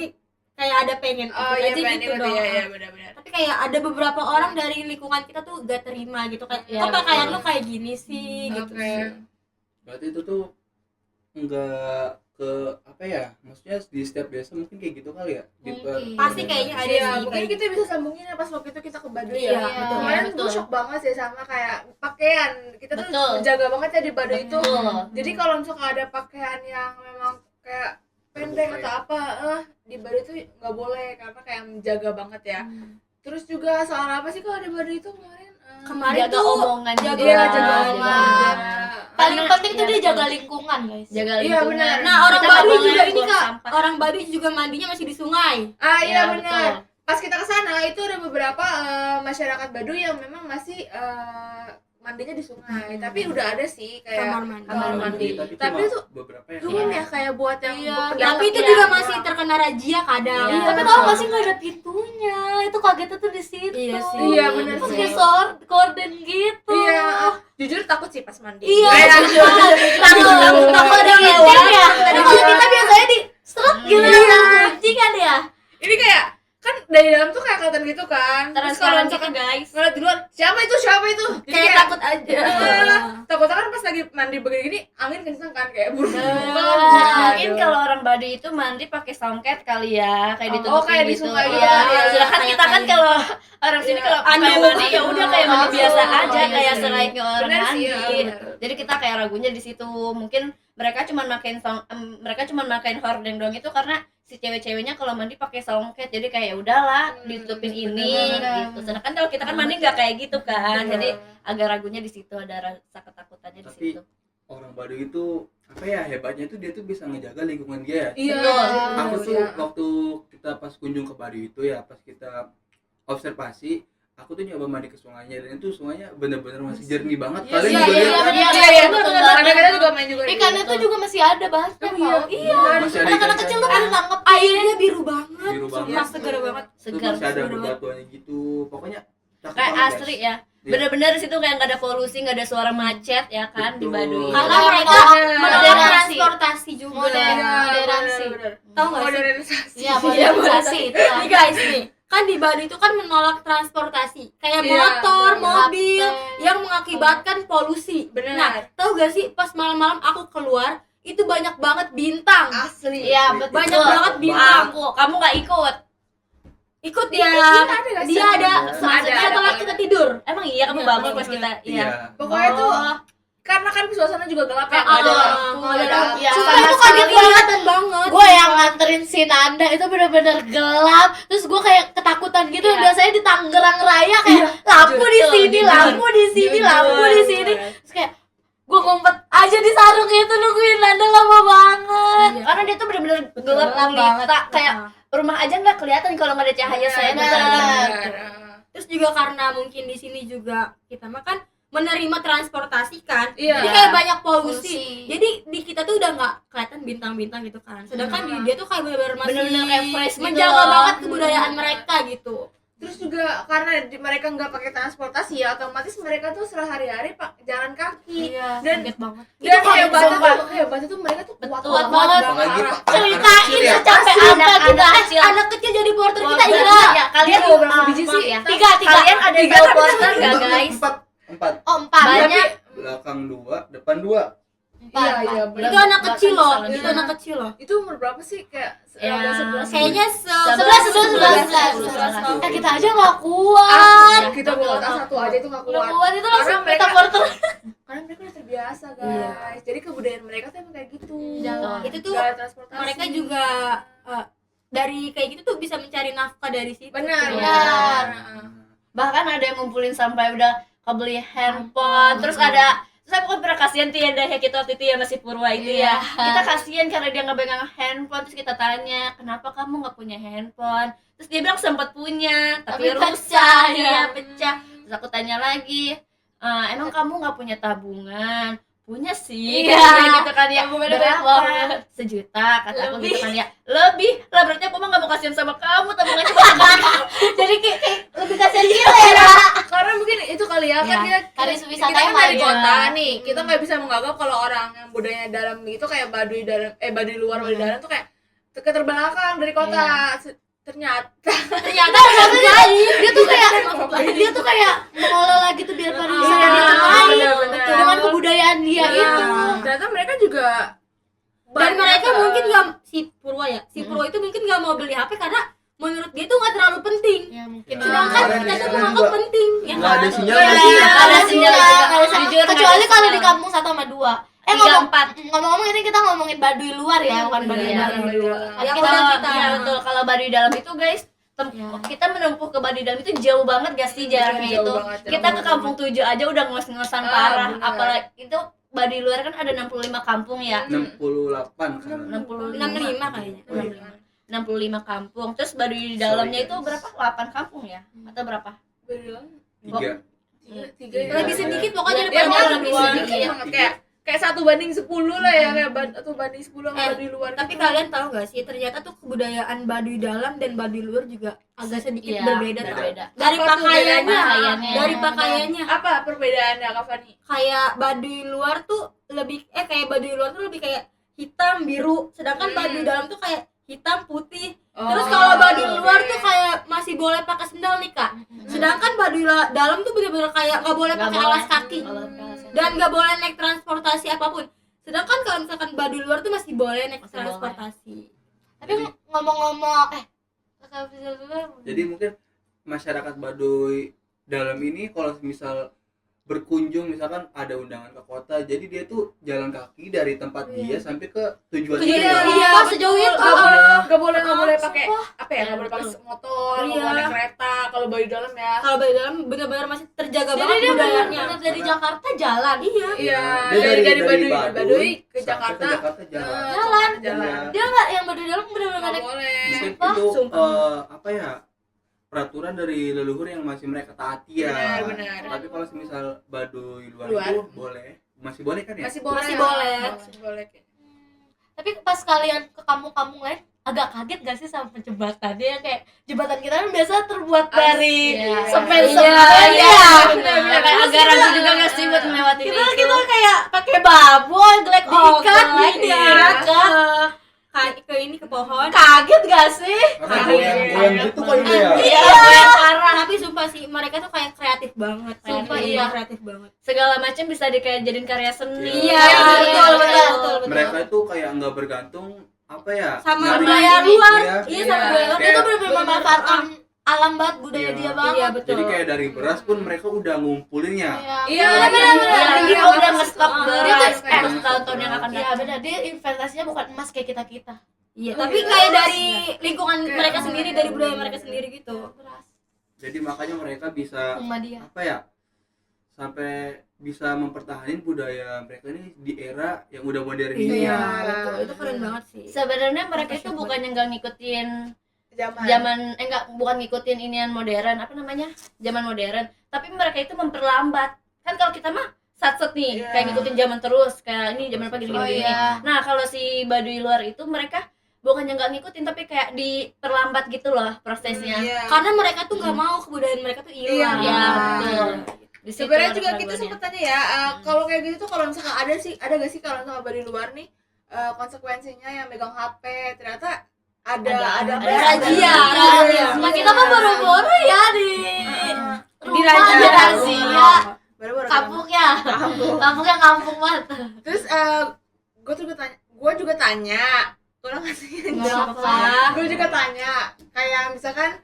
kayak ada pengen ikut Oh iya, aja pengen gitu ikut, dong. iya, iya, benar-benar. Tapi kayak ada beberapa orang dari lingkungan kita tuh gak terima gitu, kayak Iya, kok pakaian betul. lu kayak gini sih gitu Oke. sih. Berarti itu tuh enggak ke apa ya, maksudnya di setiap desa mungkin kayak gitu kali ya. Mungkin. Pasti kayaknya ada Iya, sih mungkin kayak kita bisa sambungin ya pas waktu itu kita ke Baduy Iya, ya. betul. Kemarin Betul. tuh shock banget sih sama kayak pakaian. Kita tuh Betul. jaga banget ya di Baduy itu. Betul. Jadi kalau misalkan ada pakaian yang memang kayak pendek Terbuka atau apa, di Baduy itu nggak boleh karena kayak menjaga banget ya. Terus juga soal apa sih kalau di Baduy itu kemarin? Kemarin Jaga tuh omongan jaga juga. Iya, jaga Jaga omongan. Paling Karena- penting tuh iya, dia betul. jaga lingkungan guys. Jaga Iya, lingkungan. benar. Nah, orang Kita nggak Baduy boleh juga ini buang Kak, sampah. orang Baduy juga mandinya masih di sungai. Ah iya Iya, benar. betul. Pas kita ke sana itu ada beberapa masyarakat Baduy yang memang masih mandinya di sungai. Tapi udah ada sih kayak Kamar mandi. kamar mandi. Tapi Tapi cuma itu beberapa yang belum ya kayak buat yang Iya, pendatang Tapi itu ya. juga masih terkena razia kadang. Iya. Tapi tau gak sih nggak ada pintunya? Itu kagetnya tuh di situ. Iya sih. Iya, bener Terus sih. kayak korden gitu. Iya, jujur takut sih pas mandi. Iya, Kayak, jujur. Takut ada yang lewat. lewat ya. Tapi kalau kita biasanya di seret gitu Iya. kunci kan ya. ini kayak kan dari dalam tuh kayak kelihatan gitu kan. Terus kalau Transparan kita misalkan guys. ngeliat di luar, siapa itu? Jadi Kayak takut aja. takutnya kan pas lagi mandi begini angin kenceng kan kayak burung. Mungkin kalau orang Baduy itu mandi pakai songket kali ya, kayak ditutupin Oh, kayak di gitu. sungai Iya. gitu ya. Sedangkan Kayak kita kan kayu. kalau orang sini Iya. kalau kayak Anu. mandi ya udah kayak mandi Anu. biasa Oh, aja, iya kayak sih. selayaknya orang Bener sih, mandi. ya, bener. Jadi kita kayak ragunya di situ. Mungkin mereka cuma makain hordeng doang itu karena si cewek-ceweknya kalau mandi pakai songket, jadi kayak ya udahlah ditutupin ini bener. gitu. Sedangkan kalau kita kan mandi nggak kayak gitu kan, Bener. jadi agak ragunya di situ, ada rasa ketakutannya di Tapi situ. orang Baduy itu apa ya, hebatnya itu dia tuh bisa ngejaga lingkungan dia ya. Iya. Aku tuh Iya. waktu kita pas kunjung ke Baduy itu ya, pas kita observasi, aku tuh nyoba mandi ke sungainya dan itu sungainya bener-bener masih jernih banget. Iya, Kalian iya, juga iya, lihat kan? Iya, betul betul. banget. Karena kita juga main juga. di Ikannya situ. tuh juga masih ada bahasnya Oh, mau. iya. Masih ada Anak-anak ikan-ikan. kecil tuh pada nangkep. Airnya biru banget. Biru banget. Sumpah segar banget. Terus Segar. masih ada segar banget. bebatuannya gitu. Pokoknya cakep Kayak banget, asli guys. ya. Iya. Bener-bener di situ kayak nggak ada polusi, nggak ada suara macet ya kan di Betul. Baduy. Karena Iya, mereka bener. menolak Moderasi. transportasi juga. Modern. Iya, Moderasi. bener. Tahu nggak sih? Modernisasi. Iya, modernisasi itu. Nih guys nih, kan di Baduy itu kan menolak transportasi kayak Iya, motor, bener. mobil Kapten. yang mengakibatkan polusi. Bener. Nah, tahu gak sih pas malam-malam aku keluar itu banyak banget bintang. Asli. Iya, betul. Banyak banget bintang. Kamu nggak ikut? Ikut dia. Kita ada nggak sih? Dia ada Ada, setelah kita tidur. Emang iya kamu Iya, bangun bener. pas kita Iya. Pokoknya tuh Oh. karena kan suasana juga gelap ya, Ah, nggak ada ah, lampu, nggak ada nggak lampu. Iya, Sumpah sama itu kaget sekali. kelihatan banget. Gue yang nganterin si Nanda itu bener-bener gelap. Terus gue kayak ketakutan gitu. Iya. Biasanya di Tangerang Raya kayak lampu di Jujur, sini, jujur. lampu di sini, Jujur. lampu di sini. Terus kayak gue ngumpet aja di sarung itu nungguin Nanda lama banget. Karena dia tuh bener-bener gelap Gelap banget. gulita, kayak rumah aja nggak kelihatan kalau nggak ada cahaya saya. Bener. Terus juga karena mungkin di sini juga kita makan menerima transportasi kan, Iya. jadi kayak banyak polusi. Polusi. Jadi di kita tuh udah nggak kelihatan bintang-bintang gitu kan. Sedangkan di dia tuh kayak benar-benar masih Bener-bener kayak fresh gitu menjaga loh. banget kebudayaan mereka gitu. Terus juga karena mereka nggak pakai transportasi ya, otomatis mereka tuh sehari-hari jalan kaki. Iya, Dan kaget banget. dan Betul. hebatnya tuh mereka tuh kuat Kuat banget. Apalagi parah. Pak, Ceritain anak-anak kecil ya. secapek apa kita. kecil. Anak kecil jadi porter kita Iya. iya. Ya, kalian Bawa berapa biji sih? ya? Tiga. Kalian ada yang bawa porter nggak guys? Empat. Oh, 4. Banyak. Belakang 2, depan 2. Iya, iya, benar. Itu anak kecil loh, Iya. itu anak kecil loh. Itu umur berapa sih? Kayak Ya, 11. Kayaknya 11. Kan kita aja nggak Ah, kuat. kita bawa tas satu aja itu nggak Udah kuat. kuat itu langsung Karena kita mereka- porter. Karena mereka udah terbiasa guys. Jadi kebudayaan mereka tuh emang kayak gitu. Jalan. Itu tuh Nggak ada transportasi. mereka juga dari kayak gitu tuh bisa mencari nafkah dari situ. benar. Iya. Benar. Bahkan ada yang ngumpulin sampai udah kebeli handphone, terus aku kan pernah kasihan tuh ya Dahya kita waktu itu ya masih Purwa itu ya. Kita kasihan karena dia nggak pegang handphone, terus kita tanya kenapa kamu nggak punya handphone, terus dia bilang sempat punya tapi Tapi rusak, pecah, ya ya. pecah. Terus aku tanya lagi, emang kamu nggak punya tabungan? Punya sih, Iya. kayak gitu kan ya. Tabungannya Berapa? banyak. 1 juta kata aku gitu kan ya. Lebih lah, berarti aku mah nggak mau kasihan sama kamu, tabungannya banyak. Jadi kayak lebih kasihan kita ya. Karena mungkin itu kali ya, kan Iya. dia Hari kita wisatanya kan dari maju. kota nih, kita nggak bisa menganggap kalau orang yang budayanya dalam itu kayak Baduy dalam Baduy luar Baduy dalam tuh kayak keterbelakang dari kota. Ternyata dia tuh kayak mengelola gitu biar pariwisata Iya, dia tuh naik benar. dengan kebudayaan dia Iya. itu. Ternyata mereka juga Dan mereka banyak, mungkin nggak si Purwa itu mungkin nggak mau beli HP karena menurut dia itu nggak terlalu penting. Ya mungkin. Sedangkan Kemarin kita tuh kita menganggap juga penting, ya nggak ada kan? sinyal. Iya, ada sinyal juga. Jujur, kecuali ada kalau sinyal. di kampung 1 sama 2. 3, 4. Ngomong-ngomong ini kita ngomongin Baduy luar ya, bukan Baduy Iya. dalam. Yang Kita- udah kita Iya betul, kalau Baduy dalam itu guys Iya. kita menempuh ke Baduy dalam itu jauh banget gak sih jaraknya Jauh itu. banget, jauh Kita ke banget. kampung 7 aja udah ngos-ngosan Ah, parah. bener. Apalagi itu Baduy luar kan ada 65 kampung ya. 68 kan. 65 kayaknya. 65 kampung. Terus Baduy di dalamnya itu berapa? 8 kampung ya? Atau berapa? Bilang 3. tiga ya. Lebih sedikit pokoknya Ya, daripada pokoknya dalam lebih luar. sedikit Iya. banget kayak 1:10 lah ya, kayak atau banding 10 sama Eh, Baduy luar. Tapi gitu. kalian tahu gak sih ternyata tuh kebudayaan Baduy dalam dan Baduy luar juga agak sedikit Iya, berbeda tau. berbeda. Dari Apa tuh pakaiannya, bedanya? dari pakaiannya apa perbedaannya Kak Fani? kayak Baduy luar tuh lebih kayak Baduy luar tuh lebih kayak hitam biru, sedangkan Baduy dalam tuh kayak hitam putih. Terus kalau Baduy luar tuh kayak masih boleh pakai sendal nih Kak. Sedangkan Baduy dalam tuh bener-bener kayak nggak boleh Nggak pakai boleh. alas kaki Kalau alas kaki. dan nggak boleh naik transportasi apapun. Sedangkan kalau misalkan Baduy luar tuh masih boleh naik Masih boleh. transportasi. Tapi ngomong-ngomong Kakak Fizal dulu. Jadi mungkin masyarakat Baduy dalam ini kalau misal berkunjung misalkan ada undangan ke kota, jadi dia tuh jalan kaki dari tempat dia sampai ke tujuan Iya, dia. iya, Pas betul. sejauh itu. Nggak boleh pakai apa ya, Iya, nggak boleh pakai betul. motor, nggak Iya. boleh naik kereta kalau Baduy dalam ya. Kalau Baduy dalam benar-benar masih terjaga Jadi banget dia budayanya. benar-benar dari Jakarta jalan. Iya. Iya, Dia dari Baduy ke sampai Jakarta. jalan. Jalan. Iya. Dia nggak yang Baduy dalam benar-benar Nggak naik. boleh. Mungkin Sumpah. itu Sumpah. apa ya, peraturan dari leluhur yang masih mereka taati ya. Benar. Tapi kalau misal Baduy luar Luar. itu masih boleh kan ya? Masih boleh. Masih boleh. Masih boleh. Tapi pas kalian ke kampung-kampung lain agak kaget gak sih sama jembatannya, kayak jembatan kita kan biasa terbuat dari Iya. semen-semen Iya, ya. benar-benar. Kayak agak ragu juga gak sih buat melewati Kita itu. kita kayak pakai babon, gelek diikat gitu iya. ya kan. Ke ini ke pohon. Kaget gak sih? Karena goyang gitu kayaknya ya. Iya. Tapi sumpah sih mereka tuh kayak kreatif banget. Sumpah, Kreatif, iya. kreatif banget. Segala macam bisa jadiin karya seni. Iya, betul. Mereka itu kayak nggak bergantung apa ya? Sama nyari- budaya luar. Iya. Iya, sama budaya luar. Dia tuh benar-benar Bener. memanfaatkan alam banget, budaya Iya. dia banget. Iya, betul. Jadi kayak dari beras pun mereka udah ngumpulinnya. Iya, benar-benar. Dia udah ngestok Dia beras tuh- untuk tahun-tahun yang akan Iya datang. benar, dia investasinya bukan emas kayak kita. Iya, tapi kayak dari lingkungan mereka sendiri, dari budaya mereka sendiri gitu. Beras. Jadi makanya mereka bisa Rumah dia. apa ya? Sampai bisa mempertahankan budaya mereka ini di era yang udah modern ini. Iya, Iya. betul. Itu keren banget sih. Sebenarnya mereka itu Dahsyat bukannya nggak ngikutin Zaman. zaman bukan ngikutin inian modern, apa namanya, zaman modern, tapi mereka itu memperlambat. Kan kalau kita mah satset nih, Iya. kayak ngikutin zaman terus, kayak ini zaman apa gini Oh, gini. iya. Nah kalau si Baduy luar itu mereka bukannya nggak ngikutin, tapi kayak diperlambat gitu loh prosesnya. Iya. Karena mereka tuh nggak mau kebudayaan mereka tuh hilang. Iya, betul. Di situ Sebenarnya ada juga kita keraguannya. sempet tanya ya, kalau kayak gitu tuh kalau misalkan ada gak sih kalau sama Baduy luar nih konsekuensinya yang megang HP ternyata ada Ada razia. Nah, kita kan baru-baru ya di Di rumah razia. ada razia. baru-baru Kampungnya kampung banget. Terus gue juga tanya tolong nggak sih Nggak apa. gue juga tanya kayak misalkan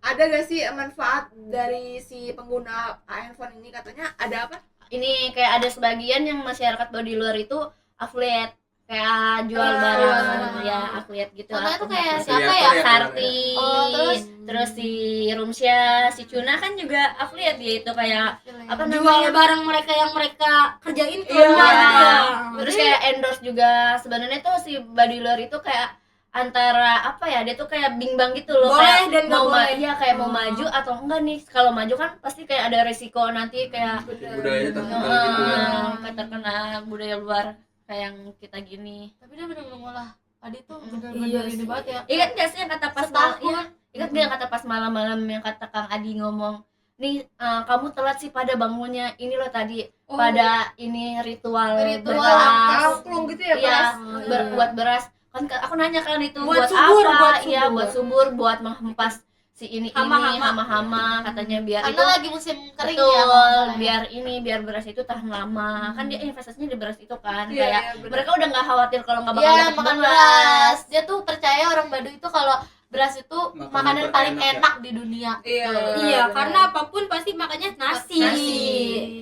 ada gak sih manfaat dari si pengguna handphone ini, katanya ada apa? Ini kayak ada sebagian yang masyarakat Baduy luar itu affiliate, kayak jual barang ya, affiliate gitu. Contohnya tuh kayak Afiliator siapa ya, ya? Sarti, Oh, terus si Rumsya, si Cuna kan juga affiliate dia itu kayak apa Jual namanya, barang mereka yang mereka kerjain ke Iya. luar gitu. terus kayak endorse juga. Sebenarnya tuh si Baduy luar itu kayak antara apa ya, dia tuh kayak bimbang gitu loh, Boleh kayak dan nggak mau boleh. iya kayak mau maju atau enggak nih. Kalau maju kan pasti kayak ada resiko nanti kayak Budayanya tertinggal gitu ya. kayak terkena budaya luar kayak yang kita gini. Tapi dia benar-benar ngolah padi tuh Iya benar-benar ini sih. banget ya. Ingat gak sih yang kata pas Setahun. iya, ingat gak yang kata pas malam-malam yang kata Kang Adi ngomong, nih kamu telat sih pada bangunnya, ini loh tadi pada ini ritual beras. Angklung gitu ya, Iya, Bas? buat beras. Kan aku nanya kan itu Buat buat subur, apa? buat Iya, subur. buat subur, buat menghempas si ini Hama-hama. hama-hama katanya biar Karena itu lagi musim kering betul, ya. kalau nggak salah ya. biar beras itu tahan lama. Kan dia investasinya di beras itu kan. Iya, Kayak iya, bener. mereka udah nggak khawatir kalau nggak bakal Iya, dapet makan beras. Dia tuh percaya orang Baduy itu kalau beras itu makanan paling terenak ya. enak di dunia. Iya, Iya, bener. karena apapun pasti makannya nasi.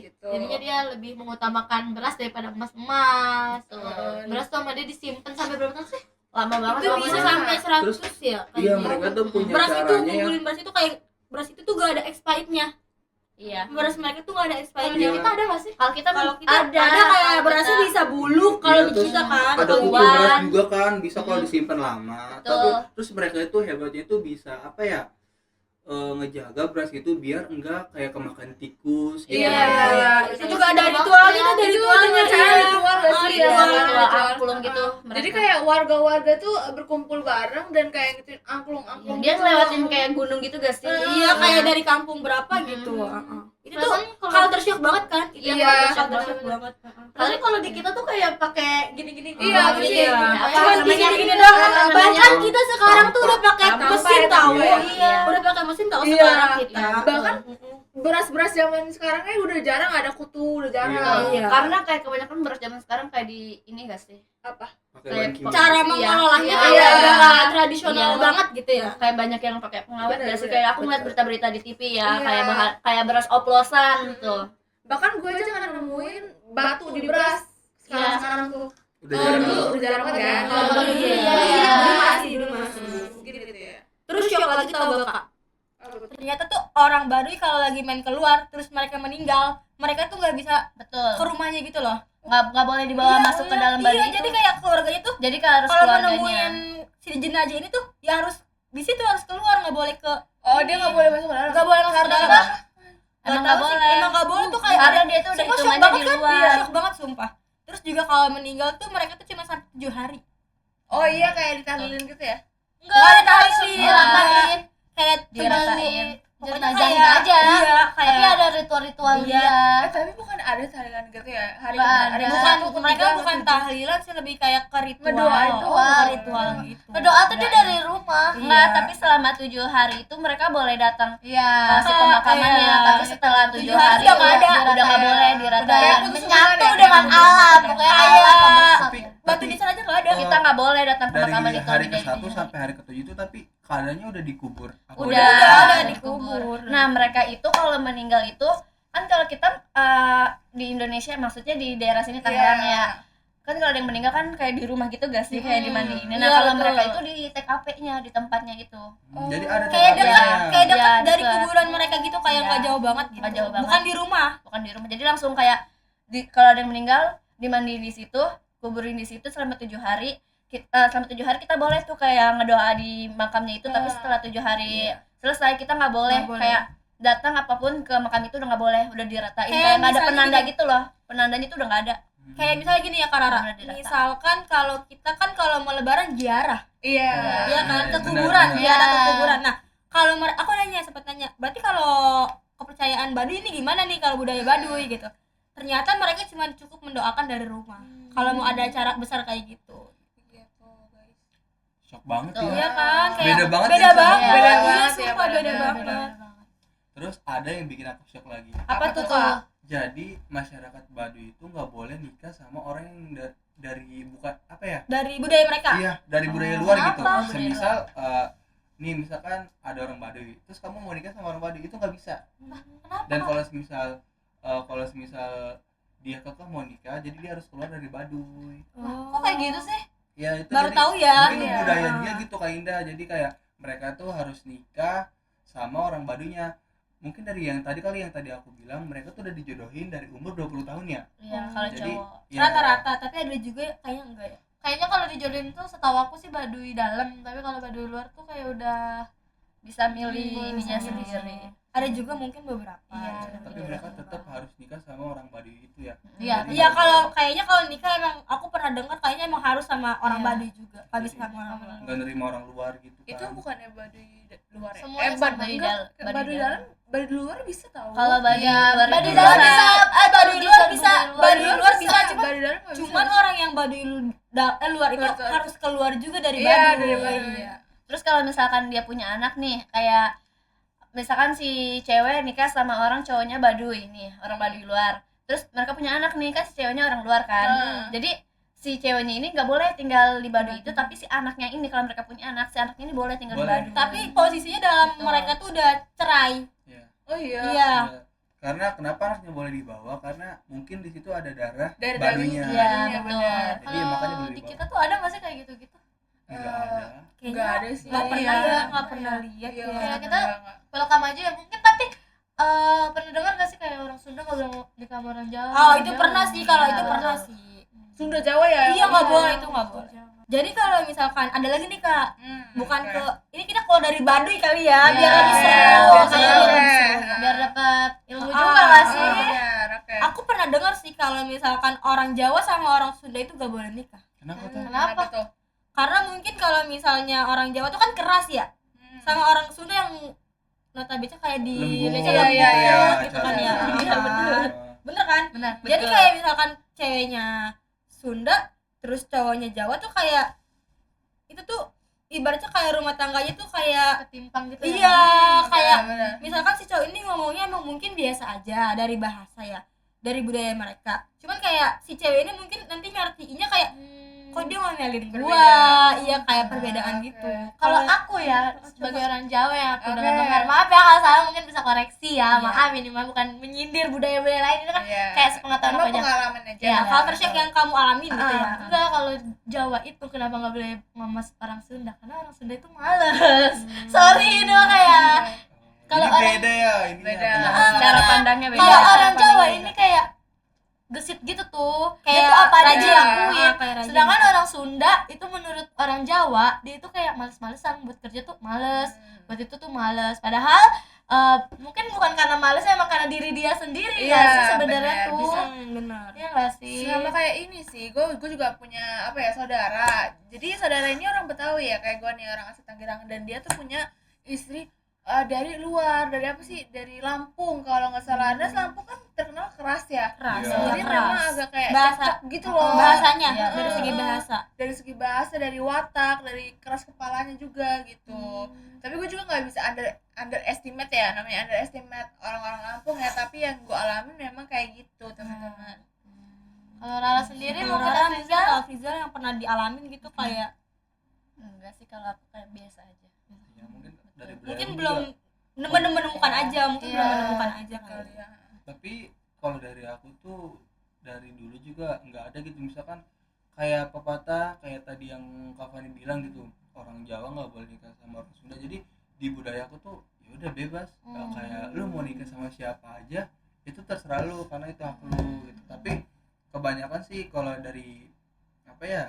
gitu. Jadinya dia lebih mengutamakan beras daripada emas-emas. Betul. Beras tuh sama dia disimpan sampai berapa tahun sih? Lama banget. Itu lama bisa banget. sampai 100 ya. kayak Iya, gitu. mereka tuh punya Beras itu caranya yang ngumpulin beras itu kayak beras itu tuh gak ada expirednya. Iya. Beras mereka tuh gak ada Kalau expirednya. di kita ada nggak sih? Kalau kita Kalau kita ada kayak berasnya kita. bisa buluk kalau Iya, di terus kita kan. ada kutu keluar. beras juga kan, bisa kalau disimpan lama. Betul. Terus mereka itu hebatnya itu bisa apa ya? Ngejaga beras itu biar enggak kayak kemakan tikus gitu. Iya, Itu juga ada ritualnya, ada Itu ritualnya. dengan cara ritual gak sih? Ritual, Ya, ritual angklung gitu. Jadi mereka. kayak warga-warga tuh berkumpul bareng dan kayak ngituin angklung-angklung. dia gitu. ngelewatin kayak gunung gitu gak sih? Iya, kayak dari kampung berapa gitu. Itu tuh Perasaan culture shock banget kan? Iya, culture shock banget. Tapi kalau di kita tuh kayak pakai gini-gini. Iya, gini, iya. apa Cuma namanya? gini-gini doang. namanya? Bahkan kita sekarang tuh udah pakai Tampai, mesin tahu. tampai. Iya, udah pakai mesin tahu Iya. sekarang kita. Bahkan beras-beras zaman sekarang kayak udah jarang ada kutu, udah jarang. Iya. Karena kayak kebanyakan beras zaman sekarang kayak di ini gak sih? Apa? Pakai Kayak bahan kimia. Cara Iya. mengolahnya Iya. kayak udah nggak tradisional Iya. banget gitu ya. Kayak banyak yang pakai pengawet Bener, gak sih? bener, Kayak aku ngeliat betul. berita-berita di TV ya, Iya. kayak beras oplosan gitu. Bahkan gue aja nggak nemuin batu di beras sekarang tuh. Udah jarang. Dulu udah jarang banget kan. Kalau dulu Iya. iya. Dulu masih. Gitu ya. Terus shock lagi tau gak kak? Ternyata tuh orang Baduy kalau lagi main keluar terus mereka meninggal, mereka tuh nggak bisa Betul. ke rumahnya gitu loh. Nggak boleh dibawa masuk ke dalam badan Iya, itu. jadi kayak keluarganya tuh Jadi harus kalau keluarganya. menemuin si jenazah ini tuh ya harus di situ harus keluar, nggak boleh ke Oh, dia nggak boleh masuk ke dalam. nggak boleh masuk ke dalam. Emang Nggak nggak tahu sih, boleh. emang nggak boleh tuh kayak Karena ada dia tuh udah semua shock hitungannya banget di kan? luar. Iya, shock banget sumpah. Terus juga kalau meninggal tuh mereka tuh cuma sampai 7 hari. Oh iya, kayak ditahlilin gitu ya. Enggak ada tahlil, Diratain. kayak Diratain. pokoknya Jenazahin kayak aja. iya, kayak Tapi ada ritual-ritual Iya. dia. Tapi bukan ada tahlilan gitu ya. Hari Nggak kemarin ada. bukan satu, mereka ketiga, bukan ketujuh. tahlilan sih, lebih kayak ke ritual. Ngedoain doang. Ritual gitu. Berdoa tuh dia dari rumah. Enggak, Iya. tapi selama 7 hari itu mereka boleh datang Iya. kasih pemakamannya, Iya. tapi setelah 7 7 hari hari udah nggak ada. udah nggak boleh Udah diratain. putus menyatu hubungan ya? dengan alam. Pokoknya alam meresap. Tapi Batu nisan aja nggak ada. Kita nggak boleh datang ke dari pemakaman itu hari lebih dari ke-1 7 hari. sampai hari ke-7 itu tapi keadaannya udah dikubur. Apa Udah Udah dikubur. dikubur. Nah, mereka itu kalau meninggal itu kan kalau kita di Indonesia, maksudnya di daerah sini Tangerang Iya. ya. Kan kalau ada yang meninggal kan kayak di rumah gitu gak sih, kayak dimandiin. Nah, Iya, kalau betul. mereka itu di TKP-nya, di tempatnya itu. Jadi ada Kayak TKP-nya. dekat, kayak dekat Iya, dari dekat. kuburan mereka gitu, kayak nggak Iya. jauh banget gitu. Nggak jauh banget. Bukan di rumah. Bukan di rumah. Jadi langsung kayak kalau ada yang meninggal dimandiin di situ, kuburin di situ selama 7 hari. Selama 7 hari kita boleh tuh kayak ngedoa di makamnya itu, tapi setelah 7 hari selesai kita nggak boleh, Nggak boleh. kayak datang apapun ke makam itu udah nggak boleh, udah diratain, Kayak kayak nggak ada misalnya penanda gini. gitu loh, penandanya itu udah nggak ada. Kayak misalnya gini ya Kak Rara, Bener dirata. misalkan kalau kita kan kalau mau lebaran ziarah, Iya. ya kan, ke benar, kuburan, benar. ziarah ke Iya. kuburan. Nah, kalau aku nanya, sempat nanya, berarti kalau kepercayaan Baduy ini gimana nih kalau budaya Baduy gitu? Ternyata mereka cuma cukup mendoakan dari rumah. Kalau mau ada acara besar kayak gitu. Shock banget Betul. Iya ya. kan? Kayak Beda banget Beda ya, banget. Iya, beda Iya, banget, sumpah ya, beda benar, banget. Terus ada yang bikin aku shock lagi. Apa tuh tuh, Kak? Jadi masyarakat Baduy itu nggak boleh nikah sama orang yang dari bukan apa ya? Dari budaya mereka. Iya, dari budaya luar gitu. Kenapa? Semisal nih misalkan ada orang Baduy, terus kamu mau nikah sama orang Baduy, itu nggak bisa. Kenapa? Dan kalau semisal dia kekeh mau nikah, jadi dia harus keluar dari Baduy. Kok kayak gitu sih? Ya itu Baru jadi tahu ya. mungkin Iya. budaya dia gitu Kak Indah. Jadi kayak mereka tuh harus nikah sama orang Baduynya. Mungkin dari yang tadi aku bilang, mereka tuh udah dijodohin dari umur 20 tahun ya. Iya, kalau Jadi cowok. ya, Rata-rata, tapi ada juga kayaknya enggak ya. Kayaknya kalau dijodohin tuh setahu aku sih Baduy dalam, tapi kalau Baduy luar tuh kayak udah Bisa milih ininya bisa milih. sendiri. Ada juga mungkin beberapa. Iya. tapi mereka tetap harus nikah sama orang Baduy itu ya. Iya. Jadi Iya, nggak kalau boleh- kayaknya kalau nikah emang aku pernah dengar kayaknya emang harus sama orang Iya. Baduy juga. Nggak bisa sama orang luar. nggak nerima orang luar gitu kan. Itu bukannya Baduy luar ya? Semuanya sama. Baduy Baduy dalam. Baduy Baduy dalam, Baduy luar bisa tahu. Kalau Baduy Iya, luar Baduy itu dalam bisa. bisa. Baduy luar bisa, Baduy luar bisa, Baduy dalam nggak bisa. cuman orang yang Baduy luar itu Luar. harus keluar juga dari Iya, Baduy. dari Baduy. Iya. Terus kalau misalkan dia punya anak nih, kayak misalkan si cewek nikah sama orang cowoknya Baduy nih, orang Baduy luar. Terus mereka punya anak nih, kan si ceweknya orang luar kan. Jadi si ceweknya ini nggak boleh tinggal di Baduy itu, tapi si anaknya ini kalau mereka punya anak, si anaknya ini boleh tinggal Boleh. di Baduy. Tapi posisinya dalam Gitu. mereka tuh udah cerai. Iya. Oh iya. Iya. Ya, karena kenapa anaknya boleh dibawa? Karena mungkin di situ ada darah Dari Baduinya. daging. Iya, Iya, betul. benar. Jadi ya makanya Kalau boleh di dibawa. kita tuh ada nggak sih kayak gitu-gitu? Enggak ada. Kayaknya Nggak ada sih. nggak pernah Iya. ya, nggak pernah lihat Iya, ya. Kayak kita nggak. welcome aja ya mungkin, tapi pernah dengar nggak sih kayak orang Sunda nggak boleh nikah sama orang Jawa? Oh itu Jawa. pernah sih, kalau Iya. itu pernah sih. Sunda Jawa ya? Iya nggak Iya. boleh, itu nggak boleh. Jadi kalau misalkan ada lagi nih kak, bukan ke ini kita kalau dari Baduy kali ya, Iya, biar lebih seru, biar kayak seru. biar lebih seru. Biar dapat ilmu Ah, juga nggak sih? Benar, oke. Aku pernah dengar sih kalau misalkan orang Jawa sama orang Sunda itu gak boleh nikah. Kenapa tuh? Kenapa? tuh? Karena mungkin kalau misalnya orang Jawa tuh kan keras ya, sama orang Sunda yang notabene kayak di Lembut. lecet Iya, lembut iya, iya. gitu kan ya. Iya, Iya, bener. Bener kan? Benar. Jadi kayak misalkan ceweknya Sunda terus cowoknya Jawa tuh kayak itu tuh ibaratnya kayak rumah tangganya tuh kayak Ketimpang gitu. iya kayak Benar. misalkan si cowok ini ngomongnya emang mungkin biasa aja dari bahasa ya, dari budaya mereka. Cuman kayak si cewek ini mungkin nanti ngertiinnya kayak kok dia ngomelin gua, Perbedaan. iya kayak perbedaan Oke. gitu. Kalau aku ya sebagai orang Jawa yang aku Oke. dengar, maaf ya kalau salah mungkin bisa koreksi ya, Iya. maaf ini mah bukan menyindir budaya-budaya lain, itu kan Iya. kayak sepengetahuan Emang aku aja. pengalaman aja. Iya, culture shock yang kamu alamin gitu ya. Enggak, kalau Jawa itu kenapa nggak boleh mamas orang Sunda? Karena orang Sunda itu males. Sorry itu kayak Kalau Ini orang- beda ya ini. Beda. Cara pandangnya beda. kalau Iya, orang cara Jawa pandang ini kayak gesit gitu tuh, Kayak dia tuh apa aja rajin. dilakuin. Kayak rajin. Sedangkan orang Sunda itu menurut orang Jawa dia itu kayak males-malesan, buat kerja tuh males, buat itu tuh males. Padahal mungkin bukan karena males, emang karena diri dia sendiri Iya, ya sih sebenarnya benar, tuh. bisa. Benar. Iya nggak sih? Sama kayak ini sih, gue juga punya apa ya, saudara. Jadi saudara ini orang Betawi ya, kayak gue nih orang asli Tangerang, dan dia tuh punya istri dari luar, dari apa sih, dari Lampung kalau nggak salah. Dan Lampung kan terkenal keras ya, Keras. Iya. jadi keras. memang agak kayak Bahasa. cocok gitu loh. Bahasanya Iya. dari segi bahasa. Dari segi bahasa, dari watak, dari keras kepalanya juga gitu. Tapi gue juga nggak bisa underestimate ya, namanya underestimate orang-orang Lampung ya. Tapi yang gue alamin memang kayak gitu teman-teman. Kalau Rara sendiri Kalau mungkin Rara Afrizal, atau Afrizal yang pernah dialamin gitu kayak Enggak sih, kalau aku kayak biasa aja. Ya, mungkin dari budaya mungkin aku belum juga. menemukan aja, mungkin Iya. belum menemukan aja kali. Kali ya. Tapi kalau dari aku tuh dari dulu juga nggak ada gitu, misalkan kayak pepatah kayak tadi yang Kak Fani bilang gitu, orang Jawa nggak boleh nikah sama orang Sunda. Jadi di budaya aku tuh ya udah bebas. Nggak kayak lu mau nikah sama siapa aja itu terserah lu, karena itu hak lu gitu. Tapi kebanyakan sih kalau dari apa ya,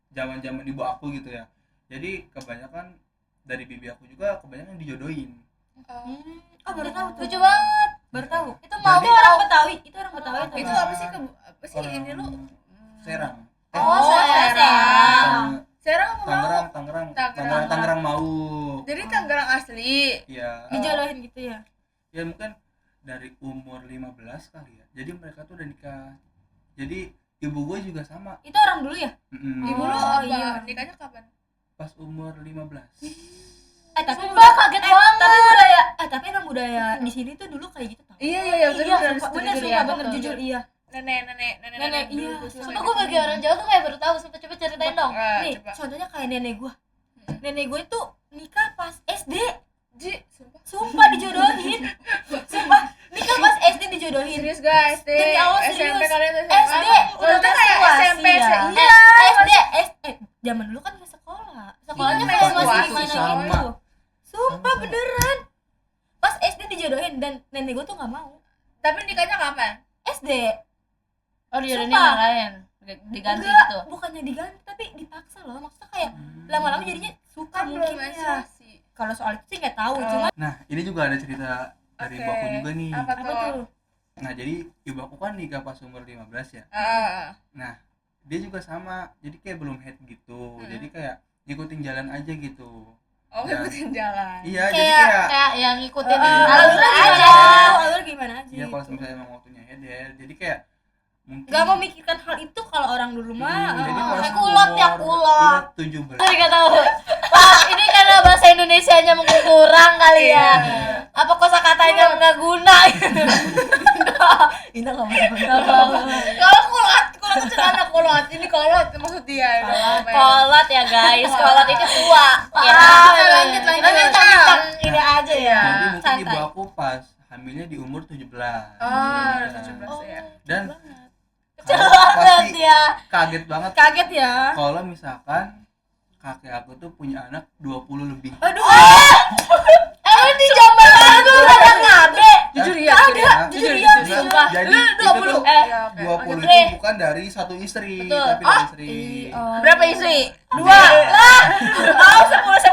zaman-zaman ibu aku gitu ya, jadi kebanyakan dari bibi aku juga kebanyakan dijodohin. Oh baru tahu tuh. lucu banget. Baru tahu. Itu mau Itu orang Betawi, itu orang Betawi. Oh, atau Itu apa? apa sih apa sih Orang ini lu? Serang. Oh, Serang. Tang- Serang apa mau? Tangerang mau. Jadi Tangerang asli. Iya. Dijodohin gitu ya. Ya mungkin dari umur 15 kali ya. Jadi mereka tuh udah nikah. Jadi ibu gue juga sama. Itu orang dulu ya? Mm-mm. Ibu lu Oh, apa? iya. Nikahnya kapan? Pas umur 15. Tapi Sumpah kaget banget. tapi budaya tapi emang budaya di sini tuh dulu kayak gitu tau. Iya Iya, bener sumpah, bener jujur sumpah, ya. bener jujur iya. Nenek Iya. dulu tuh Sumpah kayak gue gitu. bagi orang Jawa tuh kayak baru tahu. Sumpah coba ceritain dong. Nih, Coba. contohnya kayak nenek gue. Nenek gue itu nikah pas SD. Ji, sumpah. Sumpah dijodohin. Sumpah, nikah pas SD dijodohin. Serius guys, Demi Allah, SMP serius. kalian tuh SD udah kayak menstruasi SMP ya. sih. Iya, SD, zaman dulu kan nggak sekolah. Sekolahnya Iya, kayak masih menstruasi gimana sama. gitu. Sumpah Sama. beneran. Pas SD dijodohin dan nenek gue tuh nggak mau. Tapi nikahnya kapan? SD. Oh, dia udah Sumpah. yang lain diganti Enggak, gitu. bukannya diganti tapi dipaksa loh. Maksudnya kayak lama-lama jadinya suka Kan belum mungkin ya. menstruasi. Kalau soal itu sih nggak tahu, Oh. cuma Nah, ini juga ada cerita dari Oke. ibu aku juga nih. Apa apa tuh? tuh? Nah, jadi ibu aku kan nikah pas umur 15 ya. Nah, dia juga sama. Jadi kayak belum head gitu. Jadi kayak ngikutin jalan aja gitu. Oh, Ya. ngikutin jalan. Iya, jadi Kayak- kayak Kayak yang ngikutin Alur alur gimana aja. aja. Alur gimana aja. iya kalau misalnya emang waktunya head ya. Jadi kayak mungkin nggak memikirkan hal itu kalau orang dulu mah. jadi pas kayak kulot ya, umur, kulot. iya, 17 Sorry, gak tahu. Wah, ini karena bahasa Indonesianya mungkin kurang kali ya. Apa kosakatanya nggak guna? Ini nggak mau. Kalau kulot itu celana kulot, ini kolot maksud dia. Kolot ya guys, kolot itu tua. Ya, lanjut. Kita tentang ini aja ya. jadi mungkin ibu Santai. aku pas hamilnya di umur 17 Oh, Nah, 17 ya. dan Kecil kamu banget pasti ya. kaget banget Kaget ya. kalau misalkan kakek aku tuh punya anak 20 lebih. Aduh. Emang di zaman dulu ada ngabe. Jujur ya, Jujur iya, sumpah. Jadi Lu itu 20. tuh Ya, oke. 20 Oke. itu bukan dari satu istri, Betul. tapi dari istri. Berapa istri? 2 lah. Oh, 10.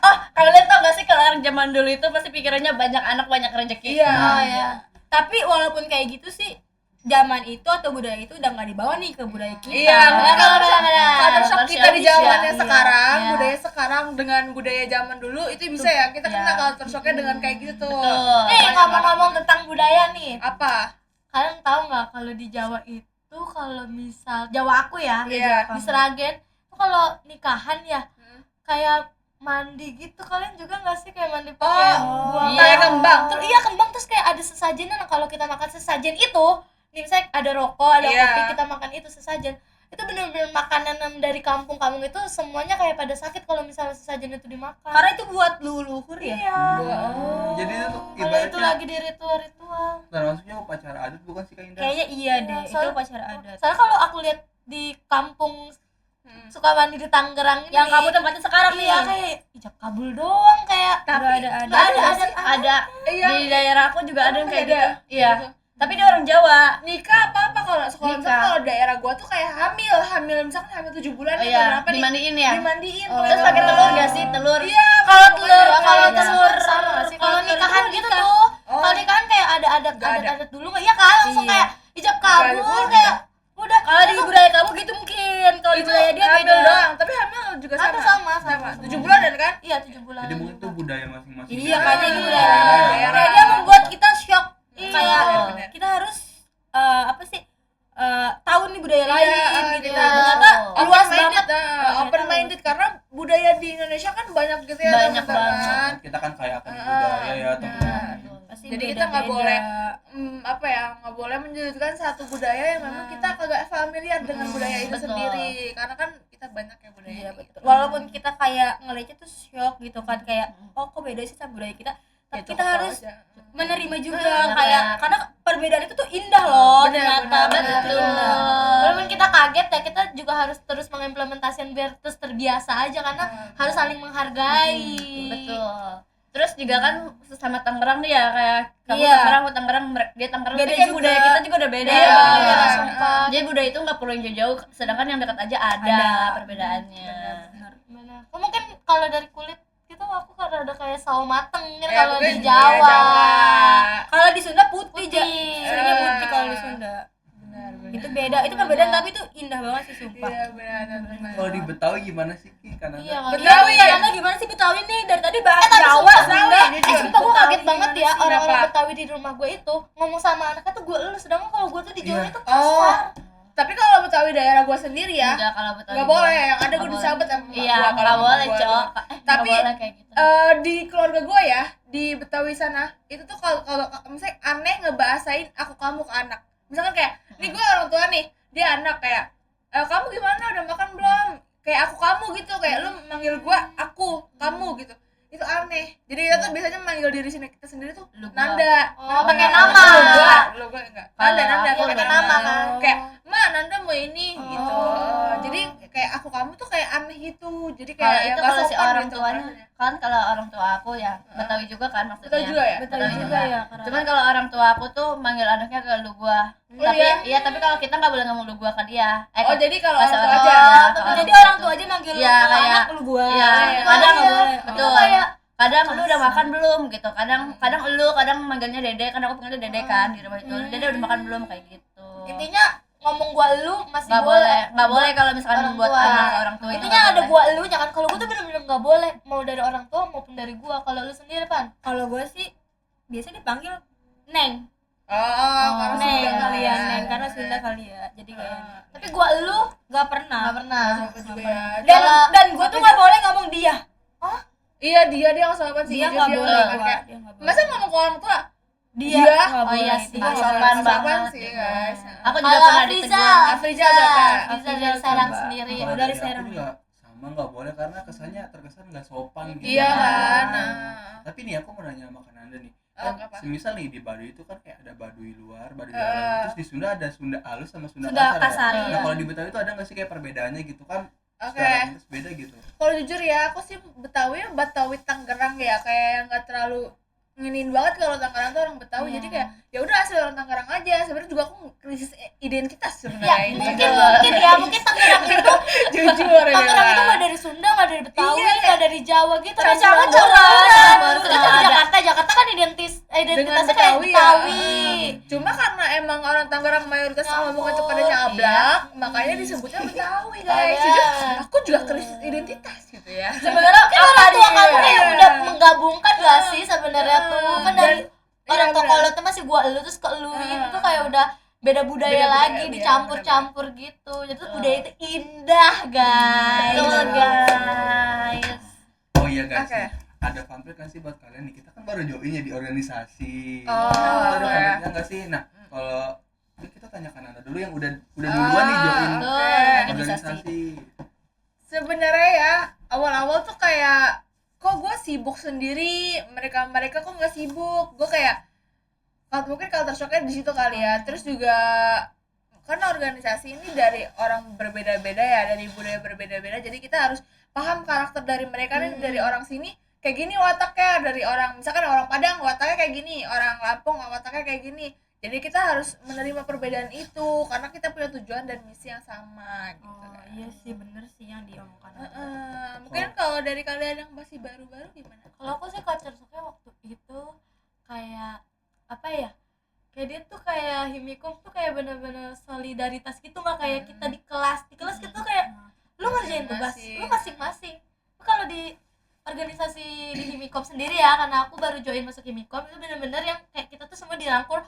Oh, kalian tau gak sih kalau orang zaman dulu itu pasti pikirannya banyak anak banyak rezeki. Iya. Oh ya. Tapi walaupun kayak gitu sih, zaman itu atau budaya itu udah nggak dibawa nih ke budaya kita. Iya, mungkin kalau benar. culture shock kita di zamannya Iya, sekarang, iya. budaya sekarang dengan budaya zaman dulu itu bisa ya kita kena culture shocknya dengan kayak gitu tuh. Betul. Nih ngomong-ngomong tentang budaya nih. Apa? Kalian tahu nggak kalau di Jawa itu kalau misal Jawa aku ya, Iya. di Seragen tuh kalau nikahan ya kayak mandi gitu. Kalian juga nggak sih kayak mandi pakai buah kayak kembang. Terus iya kembang, terus kayak ada sesajen. Nah kalau kita makan sesajen itu, nih misalnya ada rokok, ada Iya. kopi, kita makan itu sesajen. Itu bener-bener makanan yang dari kampung-kampung itu semuanya kayak pada sakit kalau misalnya sesajen itu dimakan. Karena itu buat leluhur ya. Iya. Jadi itu tuh Kalau itu ibaratnya lagi di ritual-ritual. termasuknya upacara adat bukan sih Kak Indah? Kayaknya iya deh, itu Soalnya- upacara adat. Soalnya kalau aku lihat di kampung suka mandi di Tangerang ini, Yang kamu tempatnya sekarang nih. iya kayak ijab kabul doang, kayak Tapi nggak ada. Ada Iya. di daerah aku juga ada yang kayak Ada. gitu. Iya. Tapi dia orang Jawa. Nikah apa kalau sekolah Nikah. kalau daerah gua tuh kayak hamil misalkan hamil 7 bulan Oh atau iya, berapa nih? dimandiin ya. Dimandiin. Terus pakai telur gak sih? Telur. Iya. kalau telur Iya, kalau iya. telur sama nggak sih kalau Kalau telur nikahan itu gitu nikah. tuh. Oh. Kalau nikahan kayak ada Nggak ada. adat dulu nggak? Iya kan langsung Iya. kayak ijab kabul Kabul, kayak udah. Kalau di budaya kamu gitu mungkin, kalau di Itu budaya dia hamil beda. doang, tapi hamil juga Ada sama. sama. 7 bulan kan? Iya 7 bulan. Jadi mungkin itu budaya masing-masing. Iya, kayaknya Iya, gitu daerah. ya. Kayak dia membuat kita shock. Iya. Kayak benar. kita harus apa sih? Tahu nih budaya lain gitu. kita Ternyata luas banget. Open minded karena budaya di Indonesia kan banyak gitu ya Banyak teman-teman. banget. Kita kan kaya akan budaya ya teman-teman. Pasti Jadi kita nggak boleh beda-beda. apa ya, nggak boleh menjadikan satu budaya yang memang kita kagak familiar dengan budaya itu betul. sendiri karena kan kita banyak ya budaya Iya, gitu. betul. Walaupun kita kayak ngeliatnya tuh shock gitu kan, kayak oh kok beda sih sama budaya kita, tapi Ya, kita cukup harus aja. menerima juga Benar. kayak karena perbedaan itu tuh indah loh. Benar, Ternyata benar, betul. benar. Walaupun kita kaget ya, kita juga harus terus mengimplementasikan biar terus terbiasa aja karena harus saling menghargai. Betul. Terus juga kan sesama Tangerang nih ya, kayak kamu Iya. Tangerang, aku Tangerang, dia Tangerang. Beda Tapi kayak juga. budaya kita juga udah beda Iya, ya. iya, sumpah. Jadi budaya itu nggak perlu yang jauh-jauh, sedangkan yang dekat aja ada perbedaannya. Benar. Oh, mungkin kalau dari kulit itu aku karena ada kayak sawo mateng kan Ya, kalau mungkin di Jawa. Kalau di Sunda putih, Putih. seringnya putih kalau di Sunda. Benar, benar. Itu beda, itu perbedaan tapi itu indah banget sih sumpah. Iya, benar, benar. Kalau di Betawi gimana sih Ki? Karena Iya, Betawi iya. ya? Karena gimana sih Betawi nih dari tadi bahas Tapi Jawa, sumpah, Sunda. sumpah gue kaget banget ya gimana sih? orang-orang Kenapa? Betawi di rumah gue itu ngomong sama anaknya tuh gue lu, sedangkan kalau gue tuh di Jawa Iya. itu Oh, kasar. tapi kalau Betawi daerah gua sendiri ya, Enggak, kalau Betawi nggak boleh. gua. Yang ada Nggak gua boleh. disabet sama emak Iya, gua kalau nggak sama boleh, gua. Cok. Tapi, Nggak boleh kayak gitu. Di keluarga gue ya di Betawi sana itu tuh kalau misalnya aneh ngebahasain aku kamu ke anak, misalkan kayak nih gue orang tua nih, dia anak kayak kamu gimana udah makan belum, kayak aku kamu gitu, kayak lu manggil gue aku kamu gitu, itu aneh. Jadi kita tuh biasanya manggil diri sini kita sendiri tuh Lu gua. Nanda. Oh, Nanda. pakai nama. Lu gua enggak. Nanda Iya, pakai pakai nama kan. Kayak Ma Nanda mau ini gitu. Oh. Jadi kayak aku kamu tuh kayak aneh gitu. Jadi Kalau kayak itu nggak kalau si sopan orang gitu tuanya rasanya. kan, kalau orang tua aku ya Betawi juga kan maksudnya. Betawi juga ya? Betawi juga ya. karena- Cuman kalau orang tua aku tuh manggil anaknya ke lu gua. Oh, Tapi iya? iya, tapi kalau kita nggak boleh ngomong lu gua ke dia. Oh, jadi kalau pas orang tua orang aja. tua, tapi kalau Jadi gitu. orang tua aja manggil Iya, lu kayak- anak lu gua. Iya, Iya, kadang iya. betul. Itu kayak Kadang lu udah makan belum gitu. Kadang lu kadang manggilnya Dede, kadang aku panggilnya Dede kan di rumah itu. Dede udah makan belum kayak gitu. intinya ngomong gua lu masih Nggak boleh, nggak boleh kalau misalkan Orang buat tua. anak orang tua itu Intinya nggak ada boleh. gua lu, jangan kalau gua tuh bener-bener nggak boleh mau dari orang tua maupun dari gua. Kalau lu sendiri Pan? Kalau gue sih biasanya dipanggil Neng. Oh, karena Neng Sunda kali ya, ya. Neng karena Sunda bercanda kali ya. Jadi kayak Tapi gua elu nggak pernah. nggak pernah. Aku juga ya. Dan gue tuh nggak boleh ngomong dia. Iya dia yang sopan sih. Dia jujur, nggak dia boleh. sopan, kayak, Dia nggak boleh. masa ngomong ke orang tua? Dia Dia? nggak Oh boleh. iya sih, Dia nggak sopan boleh. banget. sih guys. Aku juga Kalau pernah Afriza, ditegur. Afriza juga, Kak. Afriza dari Serang Coba. sendiri. Kalau Kalau dari dari Serang. aku juga sama nggak boleh karena kesannya terkesan nggak sopan gitu. Iya kan. Tapi nih aku mau nanya sama Kananda nih. Oh, Kan apa? semisal nih di Baduy itu kan kayak ada Baduy luar, Baduy Eh. dalam. Terus di Sunda ada Sunda halus sama Sunda Sunda kasar. kasar, Ya? iya. Nah, kalau di Betawi itu ada nggak sih kayak perbedaannya gitu kan? Oke. Secara halus beda gitu. Kalau jujur ya, aku sih Betawi Tangerang ya, kayak yang nggak terlalu nginin banget. Kalau Tangerang tuh orang Betawi, Iya. jadi kayak ya udah asli orang Tangerang aja. Sebenarnya juga aku krisis identitas Ya, sebenarnya ini. mungkin Tangerang itu Jujur ya. Tangerang itu nggak dari Sunda, nggak dari Betawi, Iya, nggak dari Jawa gitu. Ada Campur-campuran. Kita di Jakarta kan identitasnya kayak Betawi ya. Betawi. Cuma karena emang orang Tangerang mayoritas ngomongnya tuh pada Nyampur. nyablak, makanya disebutnya Betawi guys. Ada. Jujur, aku juga krisis identitas gitu ya. Sebenarnya Kan orang tua dia? kamu yang udah menggabungkan gak sih sebenarnya tuh kan dari Dan- orang iya, tua benar. kalau tuh masih gua elu terus ke eluin tuh kayak udah beda budaya Beda budaya, lagi iya, dicampur-campur gitu. Jadi tuh budaya itu indah guys. Betul, guys. Oh iya guys. Oke. nih, ada pamflet kan sih buat kalian nih. Kita kan baru join ya di organisasi. Oh, Ada oke. pamfletnya nggak sih? Nah, kalau ini kita tanya Kananda dulu yang udah duluan nih join oke. organisasi. Sebenarnya ya awal-awal tuh kayak kok gue sibuk sendiri, mereka kok nggak sibuk. Gue kayak mungkin culture shocknya di situ kali ya. Terus juga karena organisasi ini dari orang berbeda-beda ya, dari budaya berbeda-beda, jadi kita harus paham karakter dari mereka nih. Dari orang sini kayak gini wataknya, dari orang misalkan orang Padang wataknya kayak gini, orang Lampung wataknya kayak gini. Jadi kita harus menerima perbedaan itu karena kita punya tujuan dan misi yang sama gitu. Oh kan. iya sih, bener sih yang diomongkan. Mungkin kalau dari kalian yang masih baru-baru gimana? Kalau aku sih culture shocknya waktu itu kayak apa ya? Kayak dia tuh kayak Himikom tuh kayak bener-bener solidaritas gitu, nggak kayak kita di kelas. Di kelas kita kayak lu ngerjain tugas lu masing-masing. Kalau di organisasi di Himikom sendiri ya, karena aku baru join masuk Himikom, itu bener-bener yang kayak kita tuh semua dirangkul,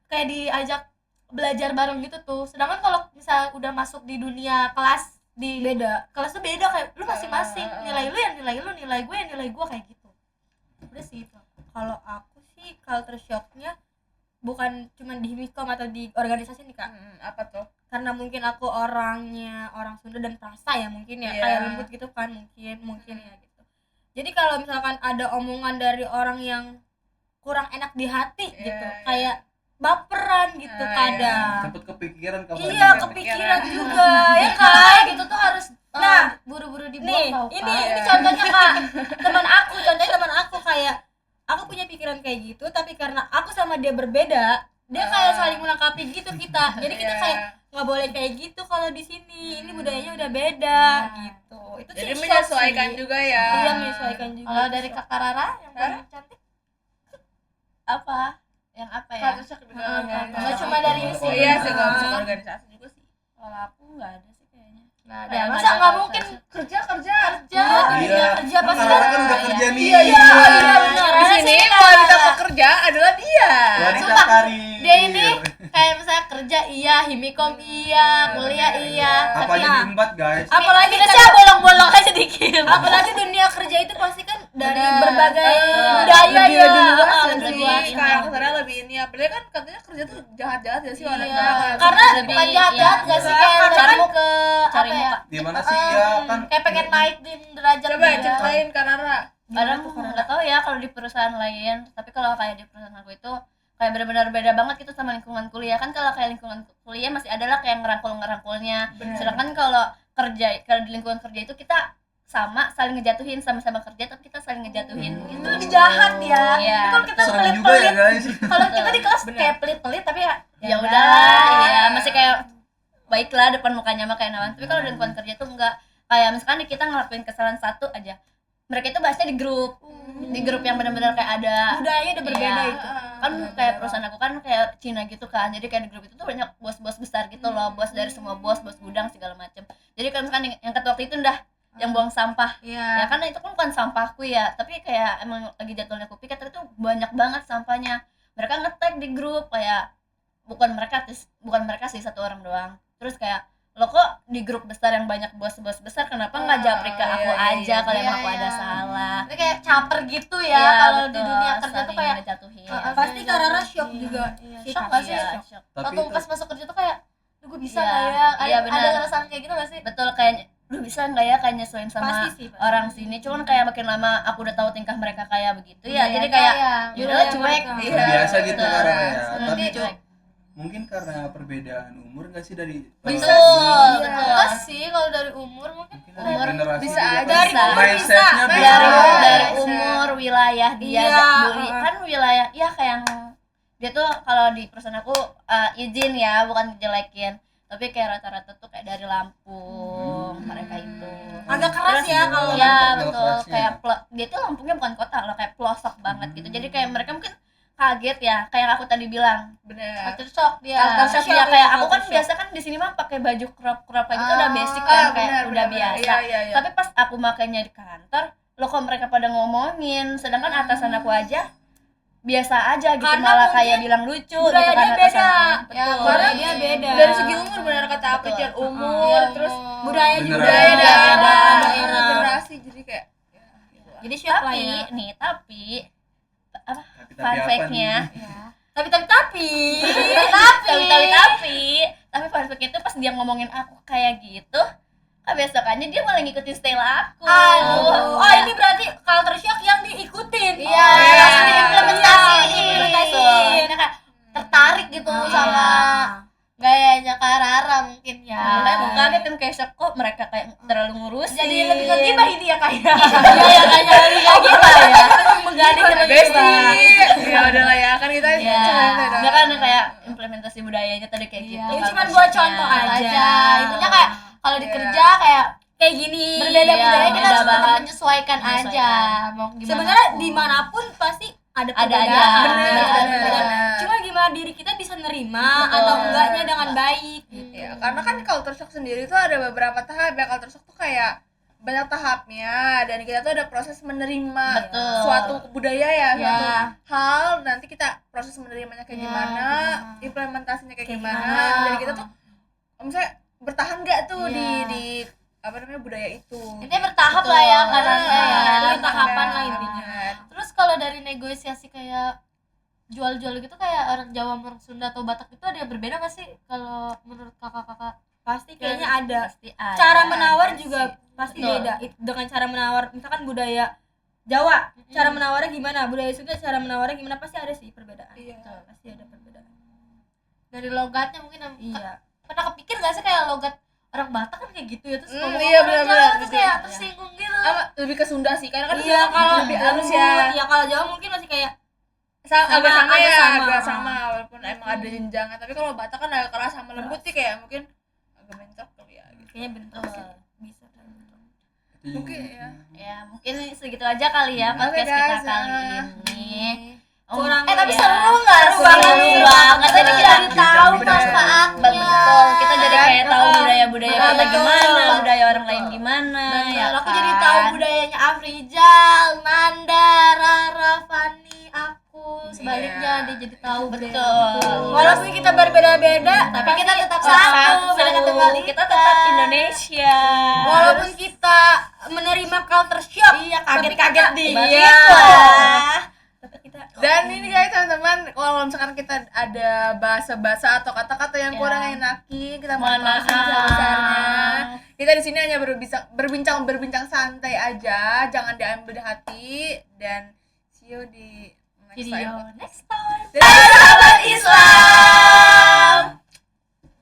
kayak diajak belajar bareng gitu tuh. Sedangkan kalau misal udah masuk di dunia kelas, di Beda. kelas tuh beda, kayak lu masing-masing, nilai lu yang nilai lu, nilai gue yang nilai gue, kayak gitu. Udah sih itu. Kalau aku sih culture shocknya bukan cuma di Himikom atau di organisasi nih kak, Apa tuh? karena mungkin aku orangnya orang Sunda dan perasa ya mungkin ya, Iya. kayak lembut gitu kan, mungkin ya gitu. Jadi kalau misalkan ada omongan dari orang yang kurang enak di hati Iya, gitu, iya. kayak baperan gitu Ah, kadang. Sempet kepikiran kamu. Iya, ada kepikiran Kepikiran. juga ya kan. Kayak gitu tuh harus Nah, buru-buru Nih, dibuang tau ini Kak. contohnya kak, contohnya teman aku kayak aku punya pikiran kayak gitu, tapi karena aku sama dia berbeda, dia kayak saling melengkapi gitu kita. Jadi kita Iya. kayak nggak boleh kayak gitu kalau di sini. Ini budayanya udah beda gitu. Itu sih Jadi shock menyesuaikan sih. juga ya. Iya, menyesuaikan juga. Kalau dari Kakak Rara yang paling cantik Apa yang apa ya? Culture shock juga. nggak cuma dari Oh sini. iya sih, kalau masuk organisasi juga sih. Kalau aku nggak ada sih kayaknya. Nggak ada. Kayak Masa nggak mungkin Kerja. kerja? Iya, kerja kan pasti Rara kan ada. udah kerja nih. Iya, iya, benar. Di sini wanita pekerja adalah dia. Wanita Sumpah, karir. dia ini kayak misalnya kerja iya, Himikom iya, kuliah iya. Apa aja Tapi- diembat guys? Apalagi Kita sih bolong-bolong aja dikit. apalagi dunia kerja itu pasti kan dari Ada, berbagai budaya lebih ya. luas Ah, dan lebih sih luas. karakternya lebih ini. Apalagi kan katanya kerja tuh jahat-jahat ya sih orang Iya, Tangerang. karena Lebih, bukan jahat-jahat iya. gak sih, Iya, kayak cari lebih ke cari apa ya? muka. Gimana sih ya kan? Kayak pengen naikin derajat Coba dia. ceritain Kanara. Kadang nggak tahu ya kalau di perusahaan lain, tapi kalau kayak di perusahaan aku itu kayak benar-benar beda banget gitu sama lingkungan kuliah. Kan kalau kayak lingkungan kuliah masih adalah kayak ngerangkul-ngerangkulnya. Benar. Sedangkan kalau di lingkungan kerja itu kita sama saling ngejatuhin, sama-sama kerja tapi kita saling ngejatuhin gitu. Lebih jahat ya. Iya, Tapi kalau kita Serem juga ya pelit-pelit, guys. kalau kita di kelas Bener. kayak pelit-pelit tapi Ya udahlah, iya masih kayak baiklah depan mukanya mah kayak nawan. Tapi kalau di lingkungan kerja tuh enggak, kayak misalkan kita ngelakuin kesalahan satu aja, mereka itu bahasnya di grup yang benar-benar kayak ada Budayanya udah berbeda Iya. itu. Kan kayak perusahaan aku kan kayak Cina gitu kan, jadi kayak di grup itu tuh banyak bos-bos besar gitu loh, bos dari semua bos gudang segala macam. Jadi kalau misalkan yang ketua waktu itu udah yang buang sampah, ya Iya. kan itu kan bukan sampahku ya, tapi kayak emang lagi jadwalnya aku piket, tapi itu banyak banget sampahnya. Mereka nge-tag di grup kayak bukan mereka sih, satu orang doang. Terus kayak lo kok di grup besar yang banyak bos-bos besar, kenapa nggak japri ke aku aja kalau emang aku ada salah. Ini kayak caper gitu ya, Iya, kalau di betul. dunia kerja tuh Saling kayak ngejatuhin. Pasti Kak Rara shock juga. shock gak sih? Iya, shock. Tapi Waktu pas masuk kerja tuh kayak gue bisa Iya, nggak ya? iya, Ada benar. perasaan kayak gitu gak sih? Betul, kayak lu bisa nggak ya kayak nyesuaiin sama Pasti sih, pasti. orang sini. Cuman kayak makin lama aku udah tahu tingkah mereka kayak begitu ya, Budayanya jadi kayak ya. yaudah budaya cuek. mereka. Iya, terbiasa gitu betul. karena ya. Nanti Tapi cuek. mungkin karena perbedaan umur nggak sih dari Betul, Iya. betul. Enggak sih kalau dari umur mungkin mungkin umur dari generasi bisa juga aja. kan Dari umur mindsetnya bisa. beda. dari Bisa. umur, wilayah dia Iya, kan wilayah ya kayak yang dia tuh kalau di perusahaan aku izin ya, bukan jelekin, tapi kayak rata-rata tuh kayak dari Lampung mereka itu Agak keras ya kalau ya Lampung betul, kerasnya. kayak dia tuh Lampungnya bukan kota loh, kayak pelosok banget gitu, jadi kayak mereka mungkin kaget ya, kayak yang aku tadi bilang Bener. culture shock dia. culture shock shock ya, ya, kayak aku kan culture biasa kan di sini mah pakai baju crop kayak gitu udah basic kan, kayak bener, udah bener, biasa. bener. Iya, iya. Tapi pas aku makainya di kantor, lo kok mereka pada ngomongin, sedangkan atasan aku aja biasa aja gitu, Karena malah mungkin kayak bilang lucu gitu budaya kan dia beda. atasanku. Ya, Betul. budaya Karena dia beda. Dari segi umur benar kata Betul. April, umur, Iya, terus budaya Beneran. juga budaya beda. daerah, Daerah. generasi, jadi kayak ya, gitu lah. Jadi shock lah Tapi ya. nih, tapi Tapi fun apa fact-nya, nih? Tapi tapi fun fact itu pas dia ngomongin aku kayak gitu, besokannya dia malah ngikutin style aku. Aduh. Oh, ini berarti culture shock yang diikutin. Iya, iya. langsung diimplementasiin. Diimplementasiin. Dia kayak tertarik gitu sama gayanya Kak Rara mungkin ya. Mulai aku kaget kan, kayak shock kok mereka kayak terlalu ngurusin. Jadi lebih ke gibah ini ya kayak. Iya ya, kayaknya lebih kayak gitu ya. Menggading sama Besti. gibah. Ya udah lah ya, kan kita Iya, canda dia kan kayak implementasi budayanya tadi kayak gitu. Iya. Ini kan cuma buat konsepnya. contoh aja. aja. Intinya kayak kalau di Iya. kerja kayak Kayak gini. berbeda Iya, budaya kita beda harus tetap banget. menyesuaikan aja. Menyesuaikan. Mau gimana? Sebenarnya pun. dimanapun pasti ada Ada aja. perbedaan. Bener, Ada bener. perbedaan. Cuma gimana diri kita bisa nerima Betul. atau enggaknya dengan baik. Ya, karena kan culture shock sendiri tuh ada beberapa tahap ya. Culture shock tuh kayak banyak tahapnya, dan kita tuh ada proses menerima Betul. suatu budaya ya, Ya. suatu hal, nanti kita proses menerimanya kayak Ya, gimana, benar. implementasinya kayak Kayak gimana, gimana. dan kita tuh misalnya bertahan nggak tuh Ya. di apa namanya budaya itu. Intinya bertahap Betul. lah ya karena Ada tahapan lah intinya. Terus kalau dari negosiasi kayak jual-jual gitu kayak orang Jawa, orang Sunda atau Batak itu ada yang berbeda nggak sih kalau menurut kakak-kakak? Pasti kayaknya ada. Pasti ada. Cara menawar juga pasti Betul. beda. Dengan cara menawar, misalkan budaya Jawa, cara menawarnya gimana? Budaya Sunda cara menawarnya gimana? Pasti ada sih perbedaan. Iya. Pasti ada perbedaan. Dari logatnya mungkin Iya. pernah kepikir nggak sih kayak logat orang Batak kan kayak gitu ya, terus ngomong iya, orang benar-benar. Jawa terus kayak Iya. tersinggung gitu. Lebih ke Sunda sih, karena kan Iya, kalau lebih halus ya. Iya, kalau Jawa mungkin masih kayak Agak sama agak ya, sama. agak sama walaupun emang ada jenjangan. Tapi kalau Batak kan agak keras sama lembut sih, kayak mungkin agak mencok kali ya gitu. kayaknya bentuk sih. Bisa kan bentuk. Itu Mungkin ya. Ya, mungkin segitu aja kali ya Oke, podcast kita guys, kali ya. ini. Kurang Tapi ya. seru nggak sih? Seru banget. Jadi kita jadi tahu Bener. manfaatnya. Betul, kita jadi kayak tahu Betul. budaya-budaya kita Betul. gimana, budaya orang lain gimana. Bener, Ya aku kan? jadi tahu budayanya Afrizal, Nanda, Rara, Fani, aku. Sebaliknya dia jadi tahu budaya Betul. aku. Walaupun kita berbeda-beda, Tapi kita tetap Satu, satu, beda kata balik. kita tetap Indonesia. walaupun kita menerima culture shock, Iya, tapi kaget-kaget kita- dikit Iya. lah. Tapi kita Dan ini guys teman-teman, kalau misalkan kita ada bahasa-bahasa atau kata-kata yang Ya. kurang enakin, kita Mohon mohon maaf maaf. sebesar-besarnya. Kita di sini hanya berbincang santai aja, jangan diambil di hati, dan see you di next Video time. next time. Dadah, sahabat Islam.